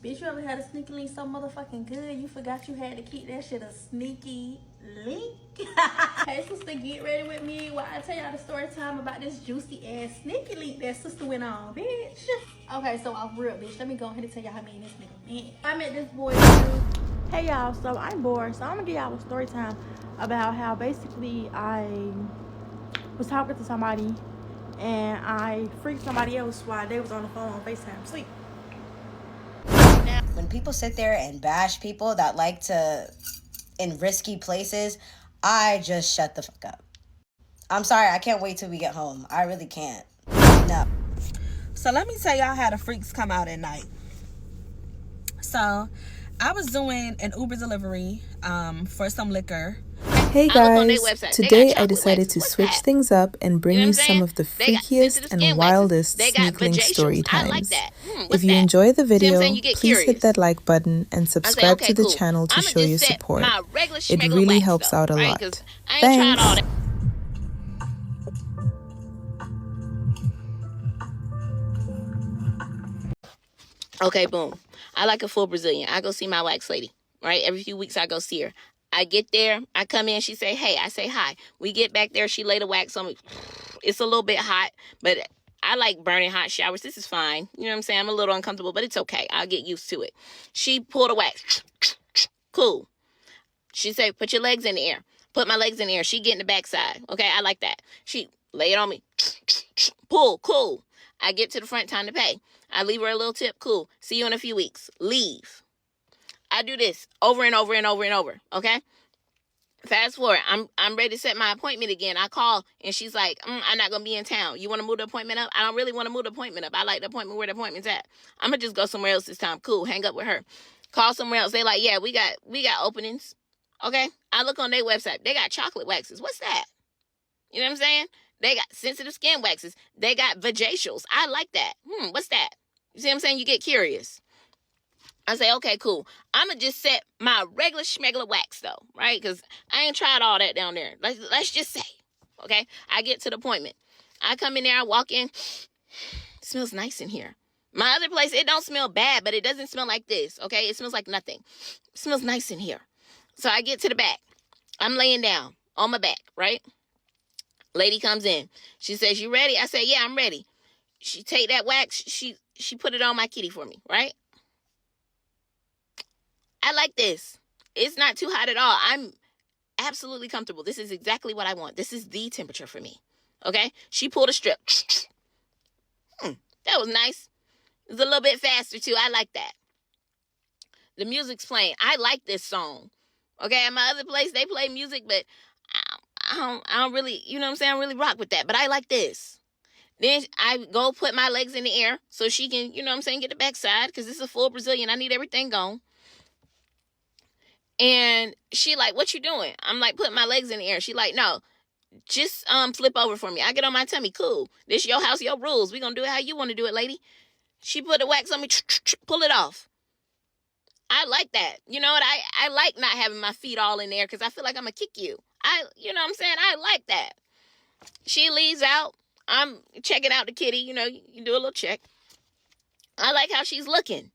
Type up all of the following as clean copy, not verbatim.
Bitch, you ever had a sneaky link so motherfucking good you forgot you had to keep that shit a sneaky link? Hey sister, get ready with me while I tell y'all the story time about this juicy ass sneaky link that sister went on, bitch. Okay, so off real, bitch, let me go ahead and tell y'all how me and this nigga met. I met this boy too. Hey y'all, so I'm bored, so I'm gonna give y'all a story time about how basically I was talking to somebody and I freaked somebody else while they was on the phone on FaceTime sleep. When people sit there and bash people that like to in risky places, I just shut the fuck up. I'm sorry, I can't wait till we get home. I really can't. No. So let me tell y'all how the freaks come out at night. So I was doing an Uber delivery for some liquor. Hey guys, today I decided to switch things up and bring you some of the freakiest and wildest sneakling story times. If you enjoy the video, please hit that like button and subscribe to the channel to show your support. It really helps out a lot. Thanks! Okay, boom. I like a full Brazilian. I go see my wax lady, right? Every few weeks I go see her. I get there, I come in, she say, hey, I say hi. We get back there, she lay the wax on me. It's a little bit hot, but I like burning hot showers. This is fine. You know what I'm saying? I'm a little uncomfortable, but it's okay. I'll get used to it. She pulled a wax. Cool. She say, put your legs in the air. Put my legs in the air. She get in the backside. Okay, I like that. She lay it on me. Pull. Cool. I get to the front, time to pay. I leave her a little tip. Cool. See you in a few weeks. Leave. I do this over and over and over and over. Okay. Fast forward. I'm ready to set my appointment again. I call and she's like, I'm not going to be in town. You want to move the appointment up? I don't really want to move the appointment up. I like the appointment where the appointment's at. I'm going to just go somewhere else this time. Cool. Hang up with her. Call somewhere else. They like, yeah, we got openings. Okay. I look on their website. They got chocolate waxes. What's that? You know what I'm saying? They got sensitive skin waxes. They got vajacials. I like that. What's that? You see what I'm saying? You get curious. I say, okay, cool. I'm going to just set my regular schmegular wax, though, right? Because I ain't tried all that down there. Let's just say, okay? I get to the appointment. I come in there, I walk in. It smells nice in here. My other place, it don't smell bad, but it doesn't smell like this, okay? It smells like nothing. It smells nice in here. So I get to the back. I'm laying down on my back, right? Lady comes in. She says, you ready? I say, yeah, I'm ready. She take that wax. She put it on my kitty for me, right? I like this. It's not too hot at all. I'm absolutely comfortable. This is exactly what I want. This is the temperature for me. Okay? She pulled a strip. That was nice. It was a little bit faster too. I like that. The music's playing. I like this song. Okay? At my other place, they play music, but I don't really, you know what I'm saying? I don't really rock with that. But I like this. Then I go put my legs in the air so she can, you know what I'm saying, get the backside because this is a full Brazilian. I need everything gone. And she like, what you doing? I'm like, putting my legs in the air. She like, no, just flip over for me. I get on my tummy. Cool. This your house, your rules. We gonna do it how you want to do it, lady. She put the wax on me. Pull it off. I like that. You know what? I like not having my feet all in there because I feel like I'm gonna kick you. You know what I'm saying? I like that. She leaves out. I'm checking out the kitty. You know, you do a little check. I like how she's looking.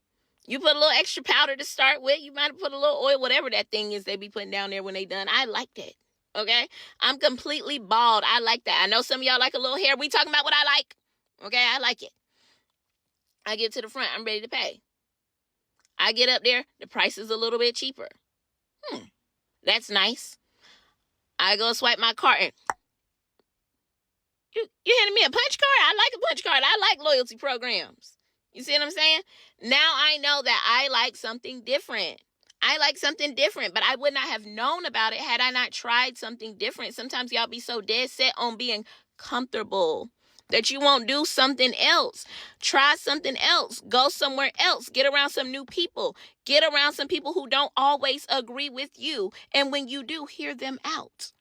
You put a little extra powder to start with. You might have put a little oil, whatever that thing is they be putting down there when they done. I like that. Okay? I'm completely bald. I like that. I know some of y'all like a little hair. We talking about what I like. Okay? I like it. I get to the front. I'm ready to pay. I get up there. The price is a little bit cheaper. That's nice. I go swipe my card and you handing me a punch card? I like a punch card. I like loyalty programs. You see what I'm saying? Now I know that I like something different. I like something different, but I would not have known about it had I not tried something different. Sometimes y'all be so dead set on being comfortable that you won't do something else. Try something else. Go somewhere else. Get around some new people. Get around some people who don't always agree with you. And when you do, hear them out.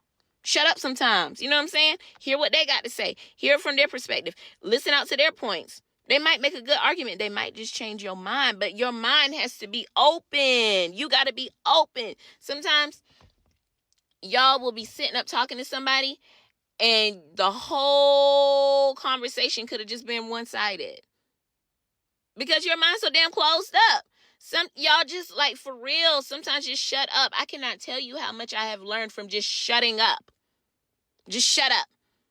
Shut up sometimes. You know what I'm saying? Hear what they got to say. Hear from their perspective. Listen out to their points. They might make a good argument. They might just change your mind. But your mind has to be open. You got to be open. Sometimes y'all will be sitting up talking to somebody and the whole conversation could have just been one-sided. Because your mind's so damn closed up. Some y'all just like, for real, sometimes just shut up. I cannot tell you how much I have learned from just shutting up. Just shut up.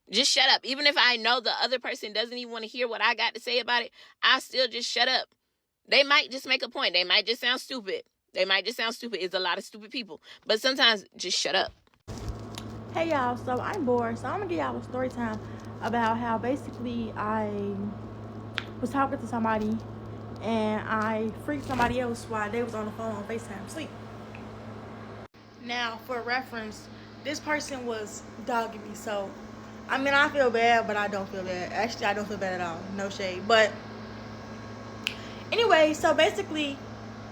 Just shut up. Even if I know the other person doesn't even want to hear what I got to say about it, I still just shut up. They might just make a point. They might just sound stupid. It's a lot of stupid people. But sometimes just shut up. Hey y'all, so I'm bored, so I'm gonna give y'all a story time about how basically I was talking to somebody and I freaked somebody else while they was on the phone on FaceTime sleep. Now, for reference, this person was dogging me, so I mean, I feel bad, but I don't feel bad. Actually, I don't feel bad at all. No shade. But anyway, so basically,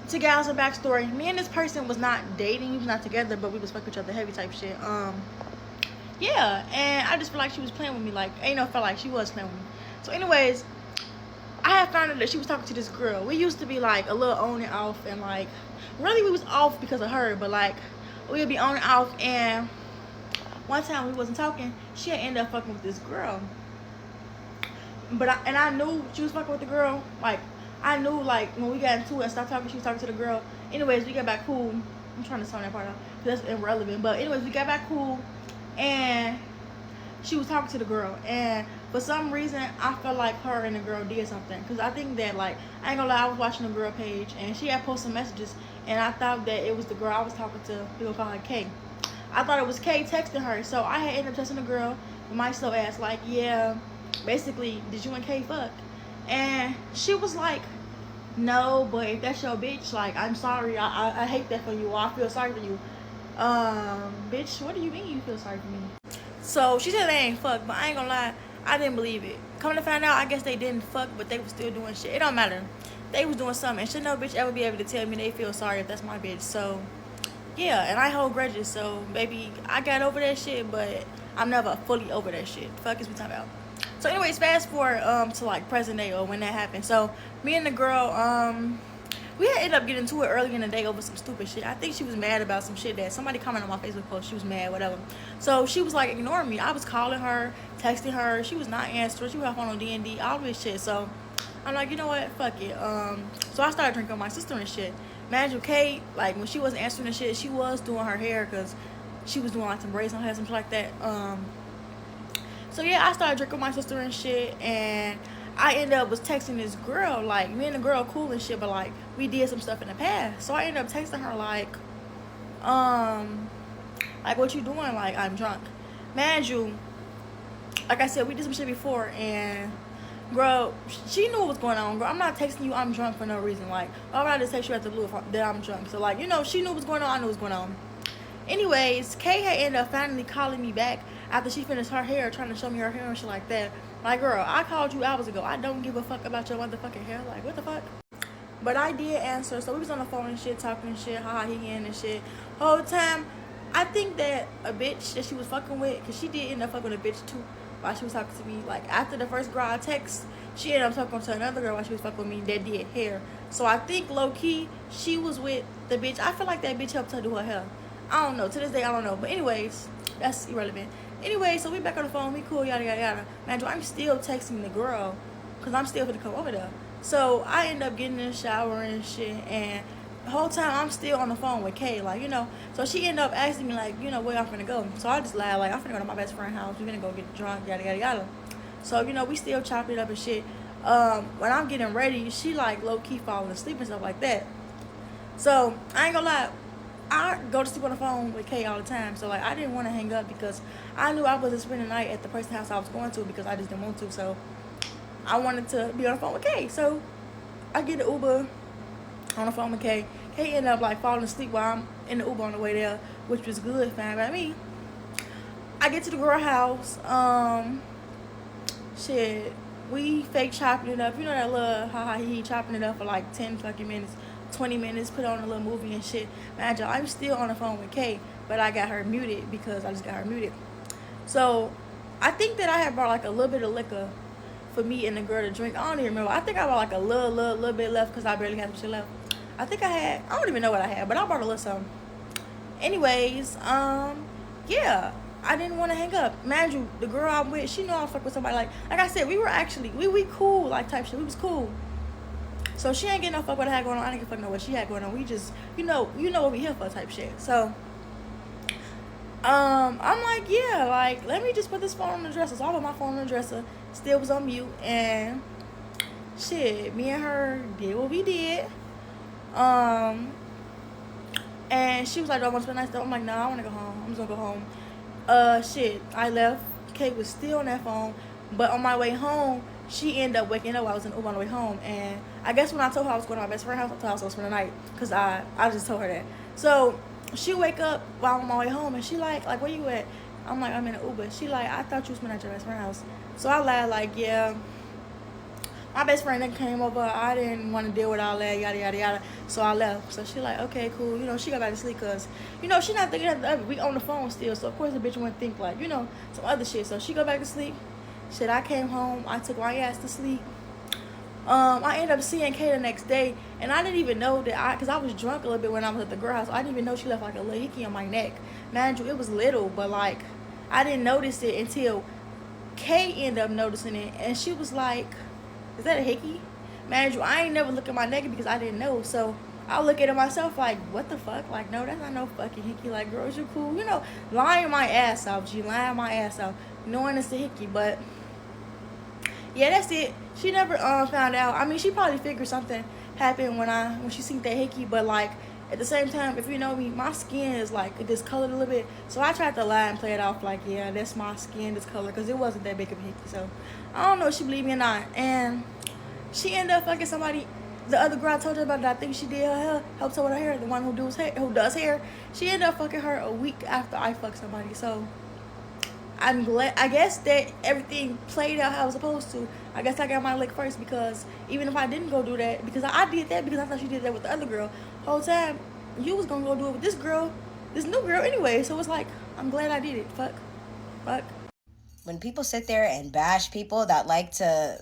to get out some backstory, me and this person was not dating, we was not together, but we was fucking each other heavy type shit. Yeah, and I just feel like she was playing with me. Like, ain't no felt like she was playing with me. So anyways, I had found out that she was talking to this girl. We used to be like a little on and off, and like really we was off because of her, but like we would be on and off. And one time we wasn't talking, she had ended up fucking with this girl. But I knew she was fucking with the girl. Like I knew, like when we got into it and stopped talking, she was talking to the girl. Anyways, we got back cool. I'm trying to sound that part out because that's irrelevant. But anyways, we got back cool, and she was talking to the girl, and for some reason I felt like her and the girl did something, because I think that, like, I ain't gonna lie, I was watching the girl page and she had posted some messages, and I thought that it was the girl I was talking to. We gonna call her Kay. I thought it was Kay texting her, so I had ended up texting the girl with my slow ass like, yeah, basically, did you and Kay fuck? And she was like, no, but if that's your bitch, like, I'm sorry, I hate that for you, or I feel sorry for you. Bitch, what do you mean you feel sorry for me? So she said they ain't fuck, but I ain't gonna lie, I didn't believe it. Come to find out, I guess they didn't fuck, but they was still doing shit. It don't matter. They was doing something, and should no bitch ever be able to tell me they feel sorry if that's my bitch. So yeah, and I hold grudges, so baby, I got over that shit, but I'm never fully over that shit. Fuck is we talking about? So anyways, fast forward to like present day, or when that happened. So me and the girl, we had ended up getting to it early in the day over some stupid shit. I think she was mad about some shit that somebody commented on my Facebook post. She was mad, whatever. So she was like ignoring me. I was calling her, texting her. She was not answering. She was on phone on D&D, all this shit. So I'm like, you know what? Fuck it. So I started drinking with my sister and shit. Imagine Kate, like when she wasn't answering the shit, she was doing her hair because she was doing like some braids on her head, something like that. So yeah, I started drinking with my sister and shit, and I ended up was texting this girl, like me and the girl cool and shit, but like we did some stuff in the past. So I ended up texting her like what you doing? Like, I'm drunk. Man, you, like I said, we did some shit before, and girl, she knew what was going on. Girl, I'm not texting you I'm drunk for no reason. Like, why would I just text you at the blue that I'm drunk? So like, you know, she knew what was going on, I knew what was going on. Anyways, Kay had ended up finally calling me back after she finished her hair, trying to show me her hair and shit like that. Like, girl, I called you hours ago. I don't give a fuck about your motherfucking hair. Like, what the fuck? But I did answer. So we was on the phone and shit, talking and shit, he and shit. Whole time, I think that a bitch that she was fucking with, because she did end up fucking with a bitch too while she was talking to me. Like, after the first girl I text, she ended up talking to another girl while she was fucking with me that did hair. So I think low-key, she was with the bitch. I feel like that bitch helped her do her hair. I don't know. To this day, I don't know. But anyways, that's irrelevant. Anyway, so we back on the phone. We cool, yada, yada, yada. Man, I'm still texting the girl because I'm still going to come over there. So I end up getting in the shower and shit. And the whole time, I'm still on the phone with Kay. Like, you know. So she ended up asking me, like, you know, where I'm going to go. So I just lied. Like, I'm going to go to my best friend's house. We're going to go get drunk, yada, yada, yada. So, you know, we still chopping it up and shit. When I'm getting ready, she, like, low-key falling asleep and stuff like that. So, I ain't going to lie. I go to sleep on the phone with Kay all the time, so like I didn't want to hang up because I knew I wasn't spending the night at the person's house I was going to because I just didn't want to. So I wanted to be on the phone with Kay. So I get the Uber on the phone with Kay. Kay ended up like falling asleep while I'm in the Uber on the way there, which was good, fine by me. I get to the girl house. Shit, we fake chopping it up. You know that little he chopping it up for like 10 fucking minutes. 20 minutes, put on a little movie and shit. Man, I'm still on the phone with Kay, but I got her muted because I just got her muted. So I think that I had brought like a little bit of liquor for me and the girl to drink. I don't even remember. I think I brought like a little bit left because I barely had some shit left. I think I don't even know what I had, but I brought a little something. Anyways, yeah, I didn't want to hang up. Mind you, the girl I'm with, she know I fuck with somebody. Like I said, we were actually, we cool, like type shit. We was cool. So she ain't getting no fuck what I had going on. I didn't give a fuck know what she had going on. We just, you know what we here for type shit. So, I'm like, yeah, like, let me just put this phone on the dresser. So I put my phone on the dresser, still was on mute, and shit, me and her did what we did. And she was like, do I want to spend the night still? I'm like, nah, I want to go home. I'm just gonna go home. Shit, I left. Kate was still on that phone, but on my way home, she ended up waking up. I was in Uber on the way home, and I guess when I told her I was going to my best friend's house, I told her I was going to spend the night, because I just told her that. So she wake up while I'm on my way home, and she like, where you at? I'm like, I'm in an Uber. She like, I thought you was spending at your best friend's house. So I laughed like, yeah, my best friend then came over. I didn't want to deal with all that, yada, yada, yada. So I left. So she like, okay, cool. You know, she got back to sleep because, you know, she not thinking of the other. We on the phone still. So, of course, the bitch wouldn't think, like, you know, some other shit. So she go back to sleep. Shit, I came home. I took my ass to sleep. I ended up seeing Kay the next day. And I didn't even know that because I was drunk a little bit when I was at the girl house. I didn't even know she left, like, a little hickey on my neck. Mind you, it was little. But, like, I didn't notice it until Kay ended up noticing it. And she was like, is that a hickey? Man, I ain't never look at my neck because I didn't know. So I look at it myself like, what the fuck? Like, no, that's not no fucking hickey. Like, girls, you cool. You know, lying my ass off. She lying my ass off. Knowing it's a hickey. But, yeah, that's it. She never found out. I mean, she probably figured something happened when she seen that hickey. But, like, at the same time, if you know me, my skin is, like, discolored a little bit. So I tried to lie and play it off like, yeah, that's my skin discolored. Because it wasn't that big of a hickey. So I don't know if she believed me or not. And she ended up fucking somebody. The other girl I told you about that I think she did her hair, helped her with her hair, the one who does hair. She ended up fucking her a week after I fucked somebody. So I'm glad. I guess that everything played out how it was supposed to. I guess I got my lick first because even if I didn't go do that, because I did that because I thought she did that with the other girl. Whole time you was gonna go do it with this girl, this new girl anyway. So it's like I'm glad I did it. Fuck. When people sit there and bash people that like to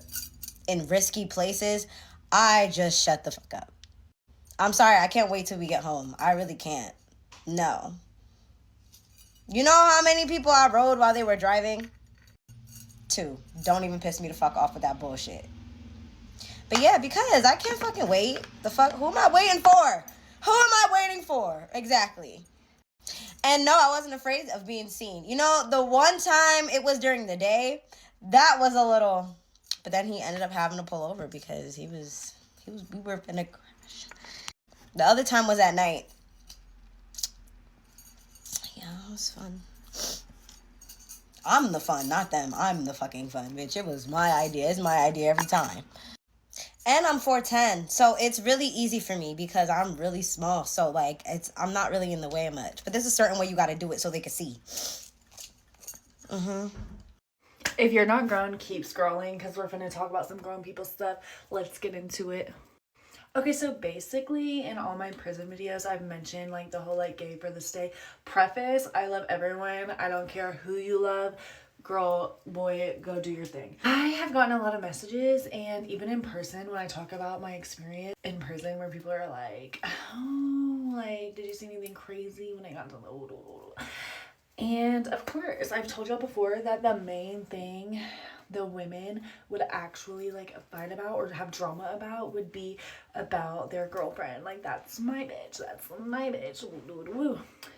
in risky places, I just shut the fuck up. I'm sorry, I can't wait till we get home. I really can't. No. You know how many people I rode while they were driving? 2. Don't even piss me the fuck off with that bullshit. But yeah, because I can't fucking wait. The fuck? Who am I waiting for? Who am I waiting for? Exactly. And no, I wasn't afraid of being seen. You know, the one time it was during the day, that was a little... But then he ended up having to pull over because we were in a crash. The other time was at night. Yeah, it was fun. I'm the fun, not them. I'm the fucking fun, bitch. It was my idea. It's my idea every time. And I'm 4'10", so it's really easy for me because I'm really small. So, like, I'm not really in the way much. But there's a certain way you got to do it so they can see. If you're not grown, keep scrolling because we're going to talk about some grown people stuff. Let's get into it. Okay, so basically in all my prison videos, I've mentioned like the whole like gay for this day. Preface, I love everyone. I don't care who you love. Girl, boy, go do your thing. I have gotten a lot of messages and even in person when I talk about my experience in prison where people are like, oh, like, did you see anything crazy when I got to the... And of course, I've told y'all before that the main thing the women would actually like fight about or have drama about would be about their girlfriend. Like, that's my bitch, that's my bitch.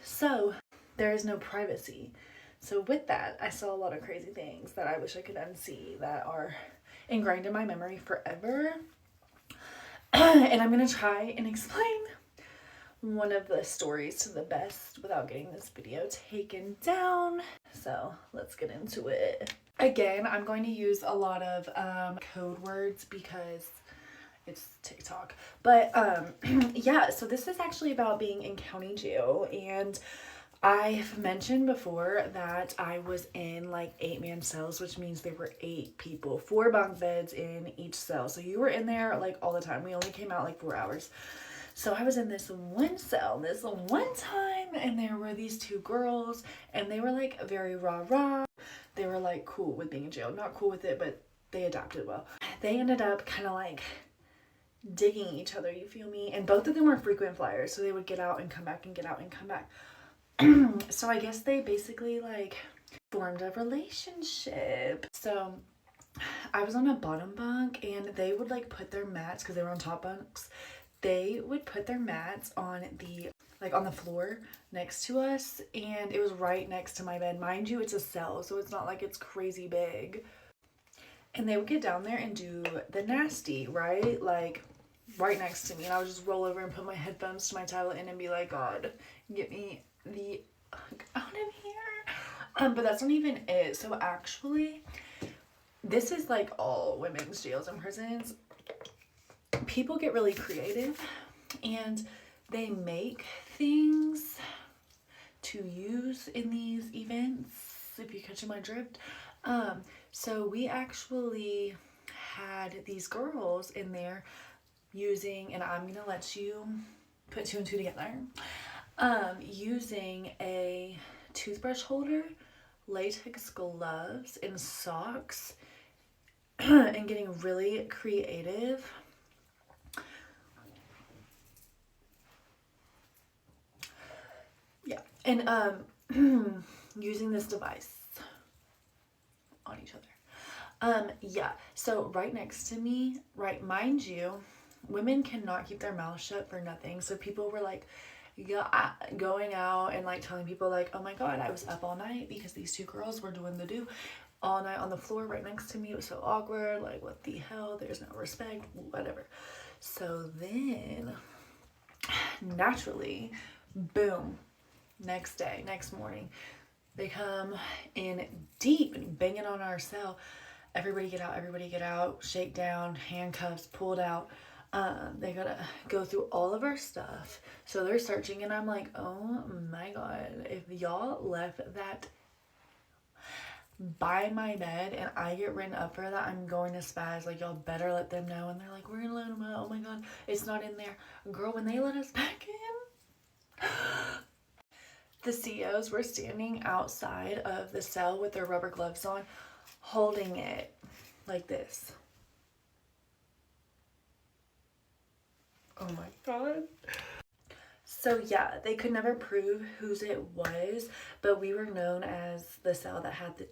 So there is no privacy. So with that, I saw a lot of crazy things that I wish I could unsee that are ingrained in my memory forever. And I'm gonna try and explain one of the stories to the best without getting this video taken down. So let's get into it. Again, I'm going to use a lot of code words because it's TikTok. But yeah, so this is actually about being in county jail. And I've mentioned before that I was in like 8-man cells, which means there were 8 people, 4 bunk beds in each cell. So you were in there like all the time. We only came out like 4 hours. So I was in this one cell this one time, and there were these 2 girls, and they were like very rah-rah. They were like cool with being in jail. Not cool with it, but they adapted well. They ended up kind of like digging each other, you feel me? And both of them were frequent flyers, so they would get out and come back and get out and come back. So I guess they basically like formed a relationship. So I was on a bottom bunk, and they would like put their mats, because they were on top bunks, they would put their mats on the on the floor next to us, and it was right next to my bed. Mind you, it's a cell, so it's not like it's crazy big. And they would get down there and do the nasty, right? Like right next to me, and I would just roll over and put my headphones to my tablet in and be like, God, get me the fuck out of here. But that's not even it. So actually, this is like all women's jails and prisons. People get really creative, and they make things to use in these events, if you're catching my drift. So we actually had these girls in there using, and I'm gonna let you put 2 and 2 together, using a toothbrush holder, latex gloves, and socks, and getting really creative. Yeah, and using this device on each other. Yeah, so right next to me, right, mind you, women cannot keep their mouths shut for nothing. So people were like, going out and like telling people like, oh my God, I was up all night because these 2 girls were doing the do all night on the floor right next to me. It was so awkward. Like, what the hell? There's no respect, whatever. So then, naturally, boom, next morning, they come in deep and banging on our cell. Everybody get out, shake down, handcuffs pulled out. They gotta go through all of our stuff. So they're searching, and I'm like, oh my God, if y'all left that by my bed and I get written up for that, I'm going to spaz. Like, y'all better let them know. And they're like, we're gonna let them out. Oh my God, it's not in there. Girl, when they let us back in, the COs were standing outside of the cell with their rubber gloves on, holding it like this. Oh my God. So yeah, they could never prove whose it was, but we were known as the cell that had the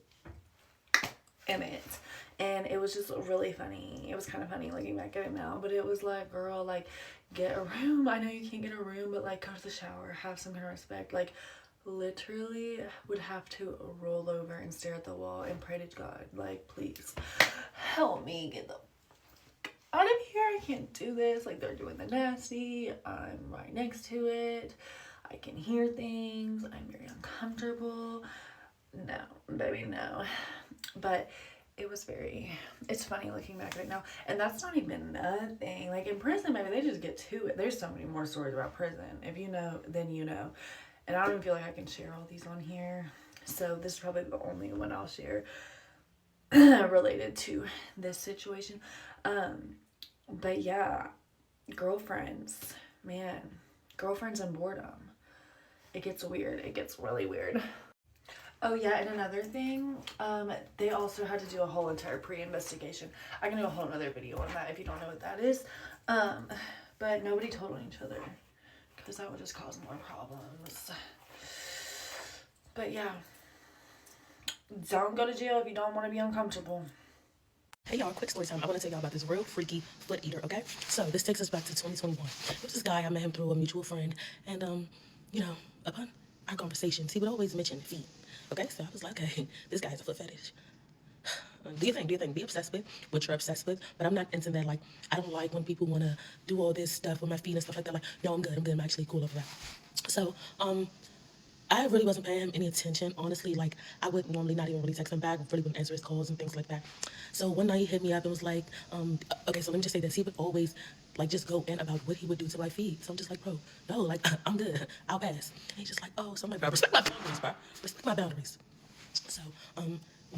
in it. And it was just really funny. It was kind of funny looking back at it now, but it was like, girl, like, get a room. I know you can't get a room, but like, go to the shower, have some kind of respect. Like, literally would have to roll over and stare at the wall and pray to God, like, please help me get the out of here. I can't do this. Like, they're doing the nasty. I'm right next to it. I can hear things. I'm very uncomfortable. No, baby, no. But it's funny looking back right now. And that's not even nothing. Like, in prison, maybe they just get to it. There's so many more stories about prison. If you know, then you know. And I don't even feel like I can share all these on here. So this is probably the only one I'll share related to this situation. But yeah, girlfriends, man, girlfriends and boredom. It gets weird. It gets really weird. Oh yeah, and another thing, they also had to do a whole entire pre-investigation. I can do a whole other video on that if you don't know what that is. But nobody told on each other, because that would just cause more problems. But yeah, don't go to jail if you don't want to be uncomfortable. Hey y'all, quick story time. I want to tell y'all about this real freaky foot eater, okay? So this takes us back to 2021. It was this guy, I met him through a mutual friend, and you know, upon our conversations, he would always mention feet. Okay, so I was like, okay, this guy's a foot fetish. Do you think? Be obsessed with what you're obsessed with, but I'm not into that. Like, I don't like when people want to do all this stuff with my feet and stuff like that. Like, no, I'm good, I'm actually cool over that. So, I really wasn't paying him any attention, honestly. Like, I would normally not even really text him back, really wouldn't answer his calls and things like that. So one night he hit me up and was like, okay, so let me just say this. He would always, like, just go in about what he would do to my feet. So I'm just like, bro, no, like, I'm good. I'll pass. And he's just like, oh, so I'm like, bro, respect my boundaries, bro. Respect my boundaries. So,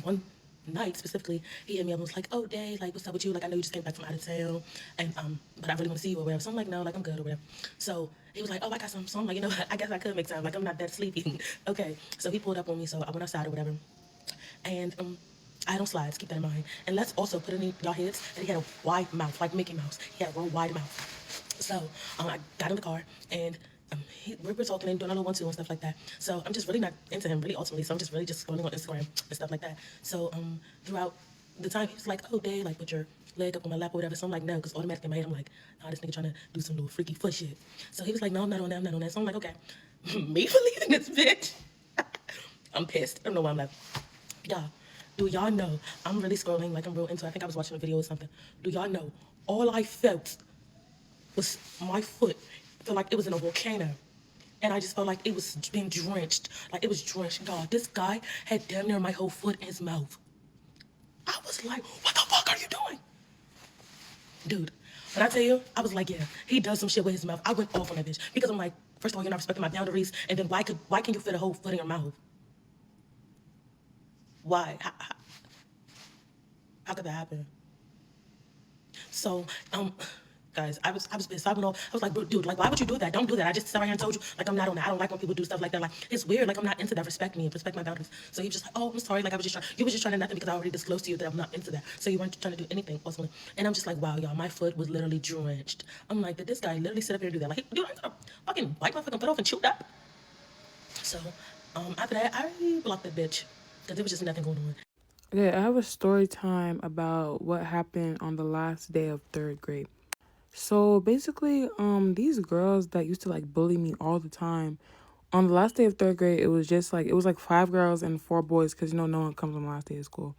one night specifically, he hit me up and was like, oh, Day, like, what's up with you? Like, I know you just came back from out of town, and, but I really want to see you or whatever. So I'm like, no, like, I'm good or whatever. So he was like, oh, I got some. So I'm like, you know what? I guess I could make time. Like, I'm not that sleepy. Okay. So he pulled up on me, so I went outside or whatever. And, I don't slides, keep that in mind. And let's also put it in y'all heads that he had a wide mouth, like Mickey Mouse. He had a real wide mouth. So, I got in the car, and we were talking and doing a little 1-2 and stuff like that. So I'm just really not into him, really, ultimately. So I'm just really just scrolling on Instagram and stuff like that. So throughout the time he was like, oh, Dave, like, put your leg up on my lap or whatever. So I'm like, no, because automatically in my head, I'm like, nah, this nigga trying to do some little freaky foot shit. So he was like, no, I'm not on that, I'm not on that. So I'm like, okay, me for leaving this bitch. I'm pissed. I don't know why I'm laughing. Y'all, do y'all know, I'm really scrolling, like I'm real into, I think I was watching a video or something. Do y'all know, all I felt was my foot. I felt like it was in a volcano. And I just felt like it was being drenched. Like it was drenched. God, this guy had damn near my whole foot in his mouth. I was like, what the fuck are you doing? Dude, when I tell you, I was like, yeah, he does some shit with his mouth. I went off on that bitch. Because I'm like, first of all, you're not respecting my boundaries. And then why can you fit a whole foot in your mouth? Why? How could that happen? So, guys, I was pissed. I went off. I was like, bro, dude, like, why would you do that? Don't do that. I just sat right here and told you, like, I'm not on that. I don't like when people do stuff like that. Like, it's weird. Like, I'm not into that. Respect me and respect my boundaries. So he was just like, oh, I'm sorry. Like, you was just trying to nothing because I already disclosed to you that I'm not into that. So you weren't trying to do anything, possibly. And I'm just like, wow, y'all, my foot was literally drenched. I'm like, did this guy literally sit up here and do that? Like, dude, I'm gonna fucking bite my fucking foot off and chew that. So, after that, I already blocked that bitch because there was just nothing going on. Okay, I have a story time about what happened on the last day of 3rd grade. So basically, these girls that used to like bully me all the time, on the last day of 3rd grade, it was like 5 girls and 4 boys, because no one comes on the last day of school.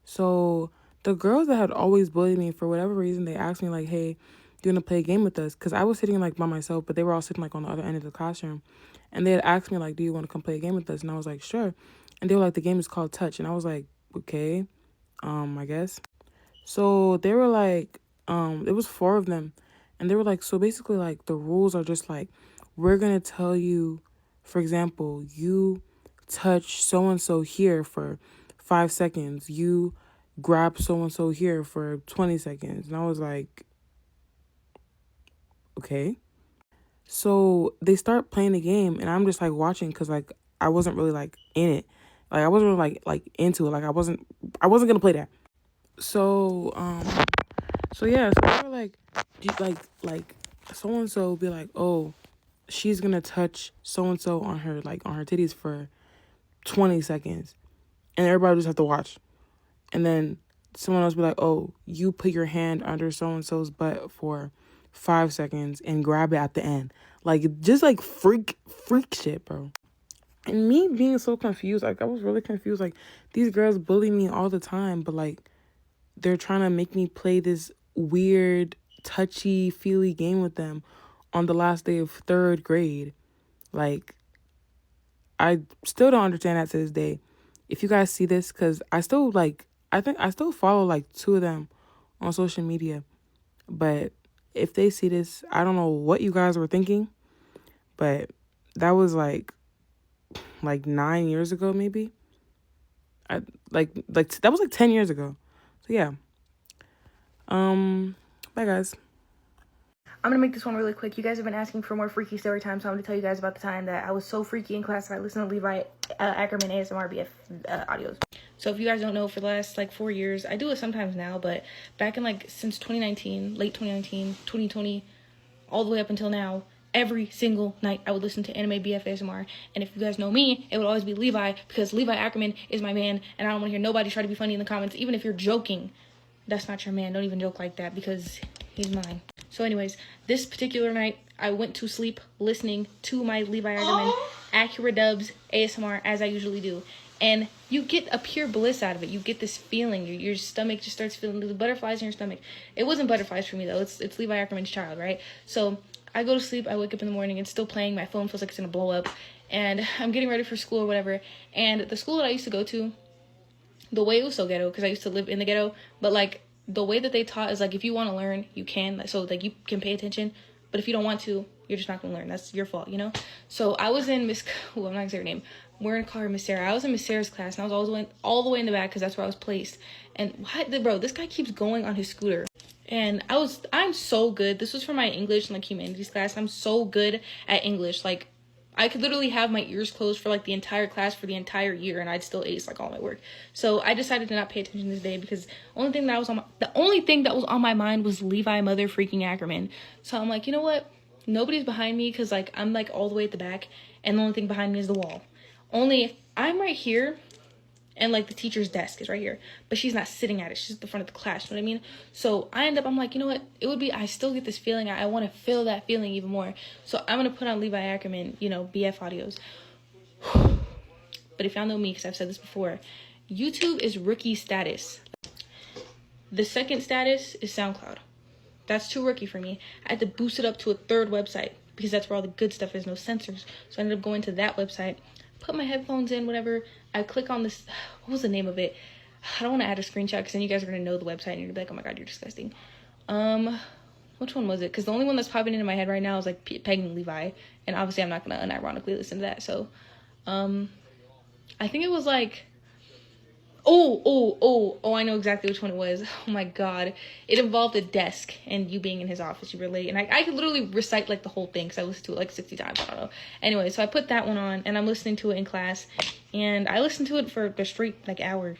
So the girls that had always bullied me, for whatever reason, they asked me like, hey, do you want to play a game with us? Because I was sitting like by myself, but they were all sitting like on the other end of the classroom. And they had asked me like, do you want to come play a game with us? And I was like, sure. And they were like, the game is called Touch. And I was like, okay, I guess. So they were like, it was 4 of them. And they were like, so basically like the rules are just like, we're going to tell you, for example, you touch so-and-so here for 5 seconds. You grab so-and-so here for 20 seconds. And I was like, okay. So they start playing the game and I'm just like watching because like I wasn't really like in it. Like I wasn't really like into it. Like I wasn't gonna play that. So yeah, so they were like so and so be like, oh, she's gonna touch so and so on her titties for 20 seconds, and everybody just have to watch. And then someone else be like, oh, you put your hand under so and so's butt for 5 seconds and grab it at the end. Like just like freak shit, bro. And me being so confused, like I was really confused. Like these girls bully me all the time, but like they're trying to make me play this weird, touchy-feely game with them on the last day of 3rd grade. Like, I still don't understand that to this day. If you guys see this, because I still, like, I think I still follow, like, 2 of them on social media. But if they see this, I don't know what you guys were thinking. But that was, like 9 years ago, maybe. That was, like, 10 years ago. So, yeah. Bye, guys. I'm gonna make this one really quick. You guys have been asking for more freaky story time, so I'm gonna tell you guys about the time that I was so freaky in class that I listened to Levi Ackerman ASMR BF audios. So if you guys don't know, for the last 4 years, I do it sometimes now, but back in since 2019, late 2019, 2020, all the way up until now, every single night I would listen to Anime BF ASMR. And if you guys know me, it would always be Levi, because Levi Ackerman is my man, and I don't want to hear nobody try to be funny in the comments, even if you're joking. That's not your man. Don't even joke like that, because he's mine. So anyways, this particular night, I went to sleep listening to my Levi Ackerman Acura Dubs ASMR, as I usually do. And you get a pure bliss out of it. You get this feeling. Your stomach just starts feeling the butterflies in your stomach. It wasn't butterflies for me, though. It's Levi Ackerman's child, right? So I go to sleep. I wake up in the morning. It's still playing. My phone feels like it's going to blow up. And I'm getting ready for school or whatever. And the school that I used to go to, the way it was so ghetto, because I used to live in the ghetto, but the way that they taught is if you want to learn, you can. So you can pay attention, but if you don't want to, you're just not going to learn. That's your fault, you know? So I was in I'm not going to say her name. We're going to call her Miss Sarah. I was in Miss Sarah's class, and I was all the way in the back because that's where I was placed. And bro, this guy keeps going on his scooter. And I'm so good. This was for my English and humanities class. I'm so good at English. I could literally have my ears closed for the entire class for the entire year, and I'd still ace all my work. So I decided to not pay attention this day because the only thing that was on my mind was Levi mother freaking Ackerman. So I'm like, you know what? Nobody's behind me because I'm all the way at the back, and the only thing behind me is the wall. Only I'm right here, and like the teacher's desk is right here, but she's not sitting at it, she's at the front of the class, you know what I mean? So I'm like, you know what, it would be, I still get this feeling, I want to feel that feeling even more, so I'm gonna put on Levi Ackerman, you know, BF audios. But if y'all know me, because I've said this before, YouTube is rookie status. The second status is SoundCloud. That's too rookie for me. I had to boost it up to a third website because that's where all the good stuff is, no censors. So I ended up going to that website, put my headphones in, whatever. I click on this, what was the name of it? I don't want to add a screenshot because then you guys are going to know the website and you're going to be like, oh my God, you're disgusting. Which one was it? Because the only one that's popping into my head right now is like Pegging Levi. And obviously I'm not going to unironically listen to that. So, I think it was like, I know exactly which one it was. Oh my God. It involved a desk and you being in his office. You were late. And I could literally recite like the whole thing because I listened to it like 60 times. I don't know. Anyway, so I put that one on and I'm listening to it in class. And I listened to it for a straight like hour.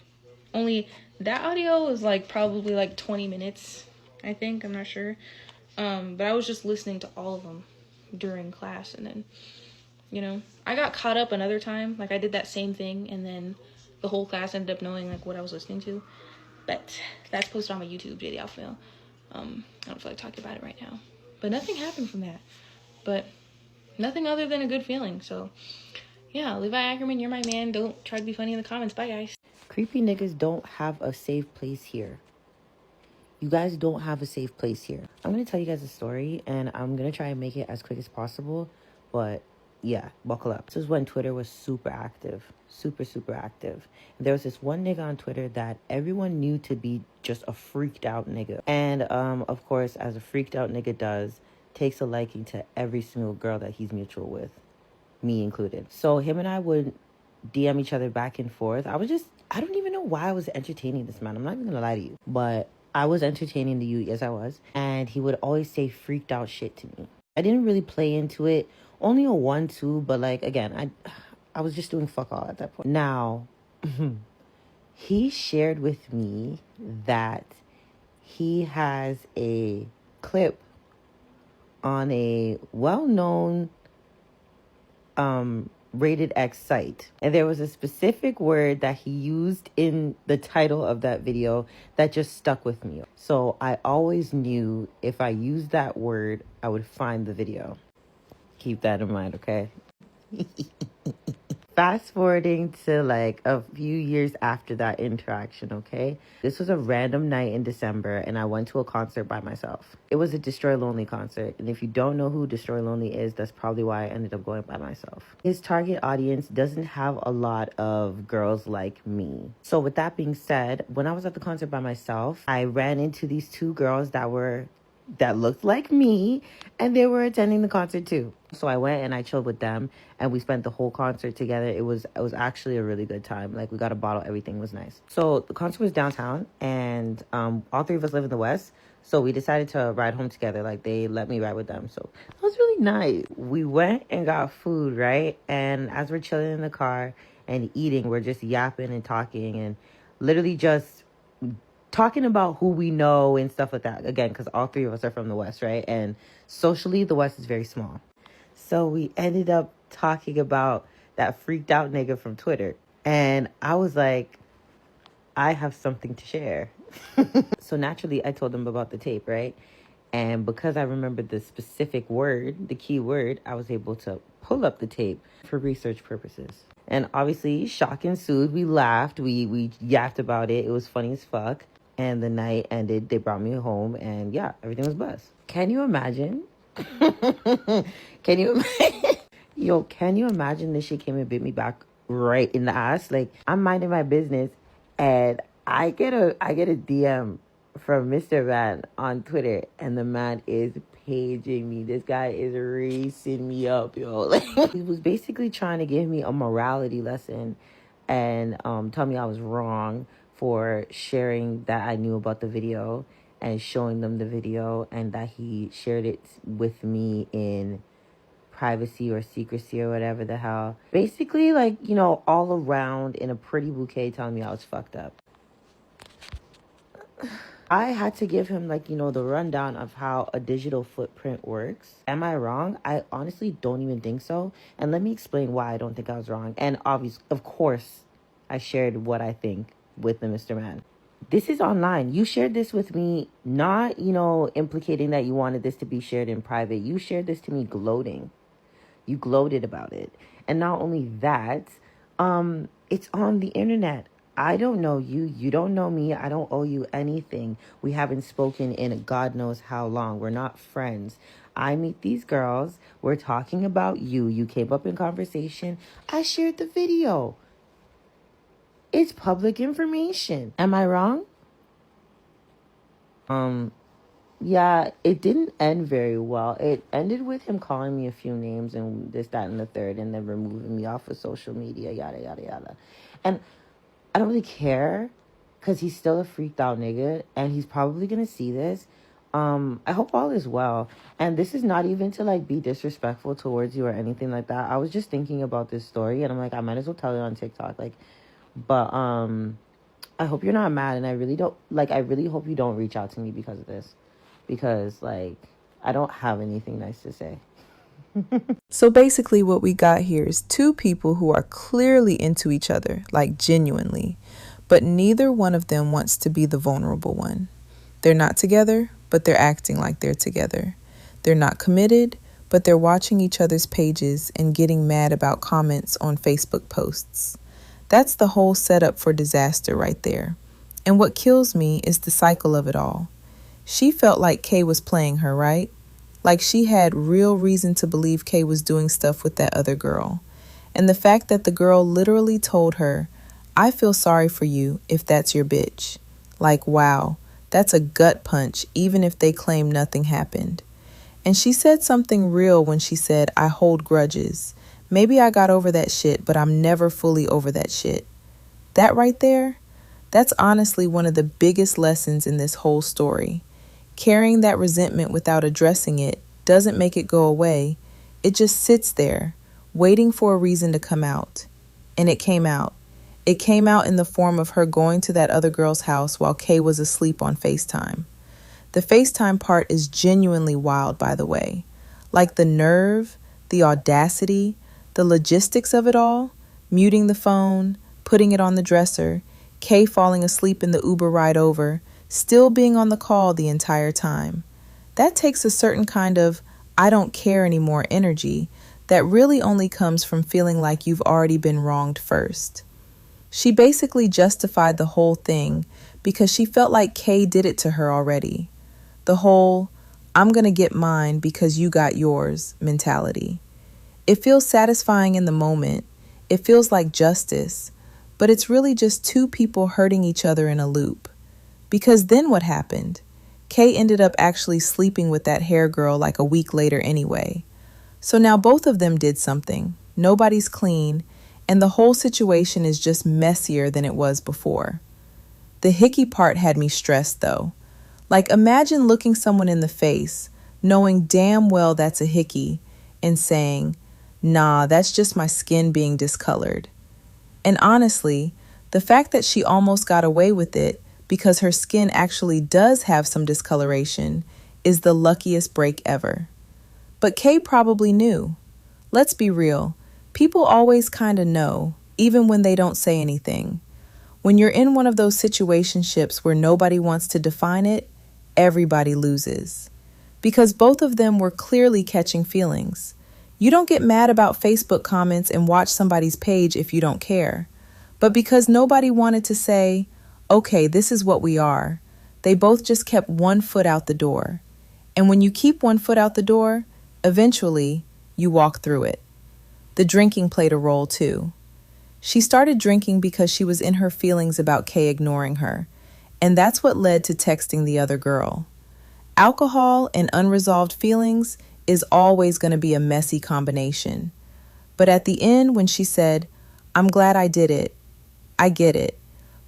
Only that audio was like probably like 20 minutes, I think. I'm not sure. But I was just listening to all of them during class. And then, you know, I got caught up another time. Like I did that same thing and then the whole class ended up knowing like what I was listening to, but that's posted on my YouTube, JD Alpha. I don't feel like talking about it right now, but nothing happened from that, but nothing other than a good feeling. So yeah, Levi Ackerman, you're my man. Don't try to be funny in the comments. Bye guys. Creepy niggas don't have a safe place here. You guys don't have a safe place here. I'm going to tell you guys a story, and I'm going to try and make it as quick as possible, but yeah, buckle up. This is when Twitter was super active. Super active. And there was this one nigga on Twitter that everyone knew to be just a freaked out nigga. And, of course, as a freaked out nigga does, takes a liking to every single girl that he's mutual with, me included. So him and I would DM each other back and forth. I don't even know why I was entertaining this man. I'm not even gonna lie to you. But I was entertaining the youth, yes I was. And he would always say freaked out shit to me. I didn't really play into it. Only a 1-2, but like, again, I was just doing fuck all at that point. Now, he shared with me that he has a clip on a well-known rated X site. And there was a specific word that he used in the title of that video that just stuck with me. So I always knew if I used that word, I would find the video. Keep that in mind, okay? Fast forwarding to like a few years after that interaction, okay? This was a random night in December and I went to a concert by myself. It was a Destroy Lonely concert. And if you don't know who Destroy Lonely is, that's probably why I ended up going by myself. His target audience doesn't have a lot of girls like me. So with that being said, when I was at the concert by myself, I ran into these two girls that looked like me, and they were attending the concert too. So I went and I chilled with them, and we spent the whole concert together. It was actually a really good time. Like, we got a bottle, everything was nice. So the concert was downtown, and all three of us live in the West, so we decided to ride home together. Like, they let me ride with them, so it was really nice. We went and got food, right? And as we're chilling in the car and eating, we're just yapping and talking and literally just talking about who we know and stuff like that. Again, because all three of us are from the West, right? And socially, the West is very small. So we ended up talking about that freaked out nigga from Twitter. And I was like, I have something to share. So naturally, I told them about the tape, right? And because I remembered the specific word, the key word, I was able to pull up the tape for research purposes. And obviously, shock ensued. We laughed. We yapped about it. It was funny as fuck. And the night ended. They brought me home. And yeah, everything was blessed. Can you imagine? Can you imagine? Yo, can you imagine this shit came and bit me back right in the ass? Like, I'm minding my business. And I get a DM from Mr. Man on Twitter. And the man is paging me. This guy is racing me up, yo. Like, he was basically trying to give me a morality lesson and tell me I was wrong for sharing that I knew about the video and showing them the video, and that he shared it with me in privacy or secrecy or whatever the hell. Basically, like, you know, all around in a pretty bouquet telling me I was fucked up. I had to give him, like, you know, the rundown of how a digital footprint works. Am I wrong? I honestly don't even think so. And let me explain why I don't think I was wrong. And obviously, of course, I shared what I think with the Mr. Man. This is online. You shared this with me, not, implicating that you wanted this to be shared in private. You shared this to me gloating. You gloated about it. And not only that, it's on the internet. I don't know you. You don't know me. I don't owe you anything. We haven't spoken in God knows how long. We're not friends. I meet these girls. We're talking about you. You came up in conversation. I shared the video. It's public information. Am I wrong? Yeah, it didn't end very well. It ended with him calling me a few names and this, that, and the third, and then removing me off of social media, yada, yada, yada. And I don't really care because he's still a freaked out nigga, and he's probably going to see this. I hope all is well. And this is not even to, like, be disrespectful towards you or anything like that. I was just thinking about this story, and I'm like, I might as well tell it on TikTok. But I hope you're not mad, and I really hope you don't reach out to me because of this. Because, I don't have anything nice to say. So basically what we got here is two people who are clearly into each other, like genuinely, but neither one of them wants to be the vulnerable one. They're not together, but they're acting like they're together. They're not committed, but they're watching each other's pages and getting mad about comments on Facebook posts. That's the whole setup for disaster right there. And what kills me is the cycle of it all. She felt like Kay was playing her, right? Like she had real reason to believe Kay was doing stuff with that other girl. And the fact that the girl literally told her, I feel sorry for you if that's your bitch. Like, wow, that's a gut punch, even if they claim nothing happened. And she said something real when she said, I hold grudges. Maybe I got over that shit, but I'm never fully over that shit. That right there, that's honestly one of the biggest lessons in this whole story. Carrying that resentment without addressing it doesn't make it go away. It just sits there, waiting for a reason to come out. And it came out. It came out in the form of her going to that other girl's house while Kay was asleep on FaceTime. The FaceTime part is genuinely wild, by the way. Like the nerve, the audacity, the logistics of it all, muting the phone, putting it on the dresser, Kay falling asleep in the Uber ride over, still being on the call the entire time. That takes a certain kind of I don't care anymore energy that really only comes from feeling like you've already been wronged first. She basically justified the whole thing because she felt like Kay did it to her already. The whole I'm gonna get mine because you got yours mentality. It feels satisfying in the moment. It feels like justice, but it's really just two people hurting each other in a loop. Because then what happened? Kay ended up actually sleeping with that hair girl like a week later anyway. So now both of them did something. Nobody's clean, and the whole situation is just messier than it was before. The hickey part had me stressed though. Like imagine looking someone in the face, knowing damn well that's a hickey, and saying, nah, that's just my skin being discolored. And honestly, the fact that she almost got away with it because her skin actually does have some discoloration is the luckiest break ever. But Kay probably knew. Let's be real. People always kind of know, even when they don't say anything. When you're in one of those situationships where nobody wants to define it, everybody loses. Because both of them were clearly catching feelings. You don't get mad about Facebook comments and watch somebody's page if you don't care. But because nobody wanted to say, okay, this is what we are, they both just kept one foot out the door. And when you keep one foot out the door, eventually you walk through it. The drinking played a role too. She started drinking because she was in her feelings about Kay ignoring her. And that's what led to texting the other girl. Alcohol and unresolved feelings is always going to be a messy combination. But at the end, when she said, I'm glad I did it, I get it.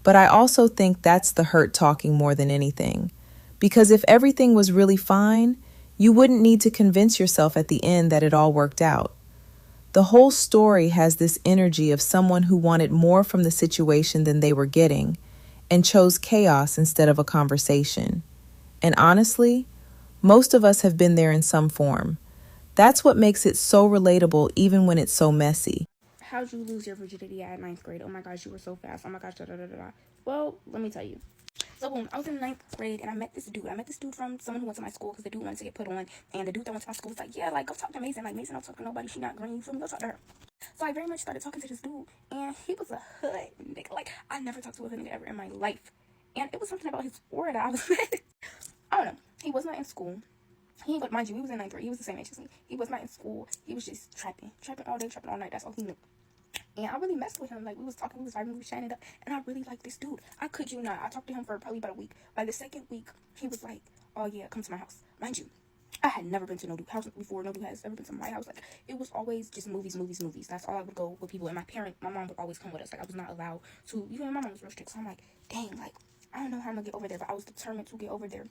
But I also think that's the hurt talking more than anything. Because if everything was really fine, you wouldn't need to convince yourself at the end that it all worked out. The whole story has this energy of someone who wanted more from the situation than they were getting and chose chaos instead of a conversation. And honestly, most of us have been there in some form. That's what makes it so relatable even when it's so messy. how'd you lose your virginity at 9th grade? Oh my gosh, you were so fast. Oh my gosh, da da da da da. Well, let me tell you. So boom, I was in 9th grade and I met this dude from someone who went to my school because the dude wanted to get put on, and the dude that went to my school was like, yeah, like, go talk to Mason. Like, Mason don't talk to nobody. She not green. You feel me? Go talk to her. So I very much started talking to this dude, and he was a hood nigga. Like, I never talked to a hood nigga ever in my life. And it was something about his aura that I was mad. I don't know. He was not in school. But mind you, we was in 9th grade. He was the same age as me. He was not in school. He was just trapping all day, trapping all night. That's all he knew. And I really messed with him. Like, we was talking, we was vibing, we was chatting it up. And I really liked this dude. I kid you not. I talked to him for probably about a week. By the second week, he was like, oh yeah, come to my house. Mind you, I had never been to no dude house before. No dude has ever been to my house. Like, it was always just movies. That's all I would go with people. And my mom would always come with us. Like, I was not allowed to, even my mom was real strict. So I'm like, dang, like, I don't know how I'm gonna get over there. But I was determined to get over there.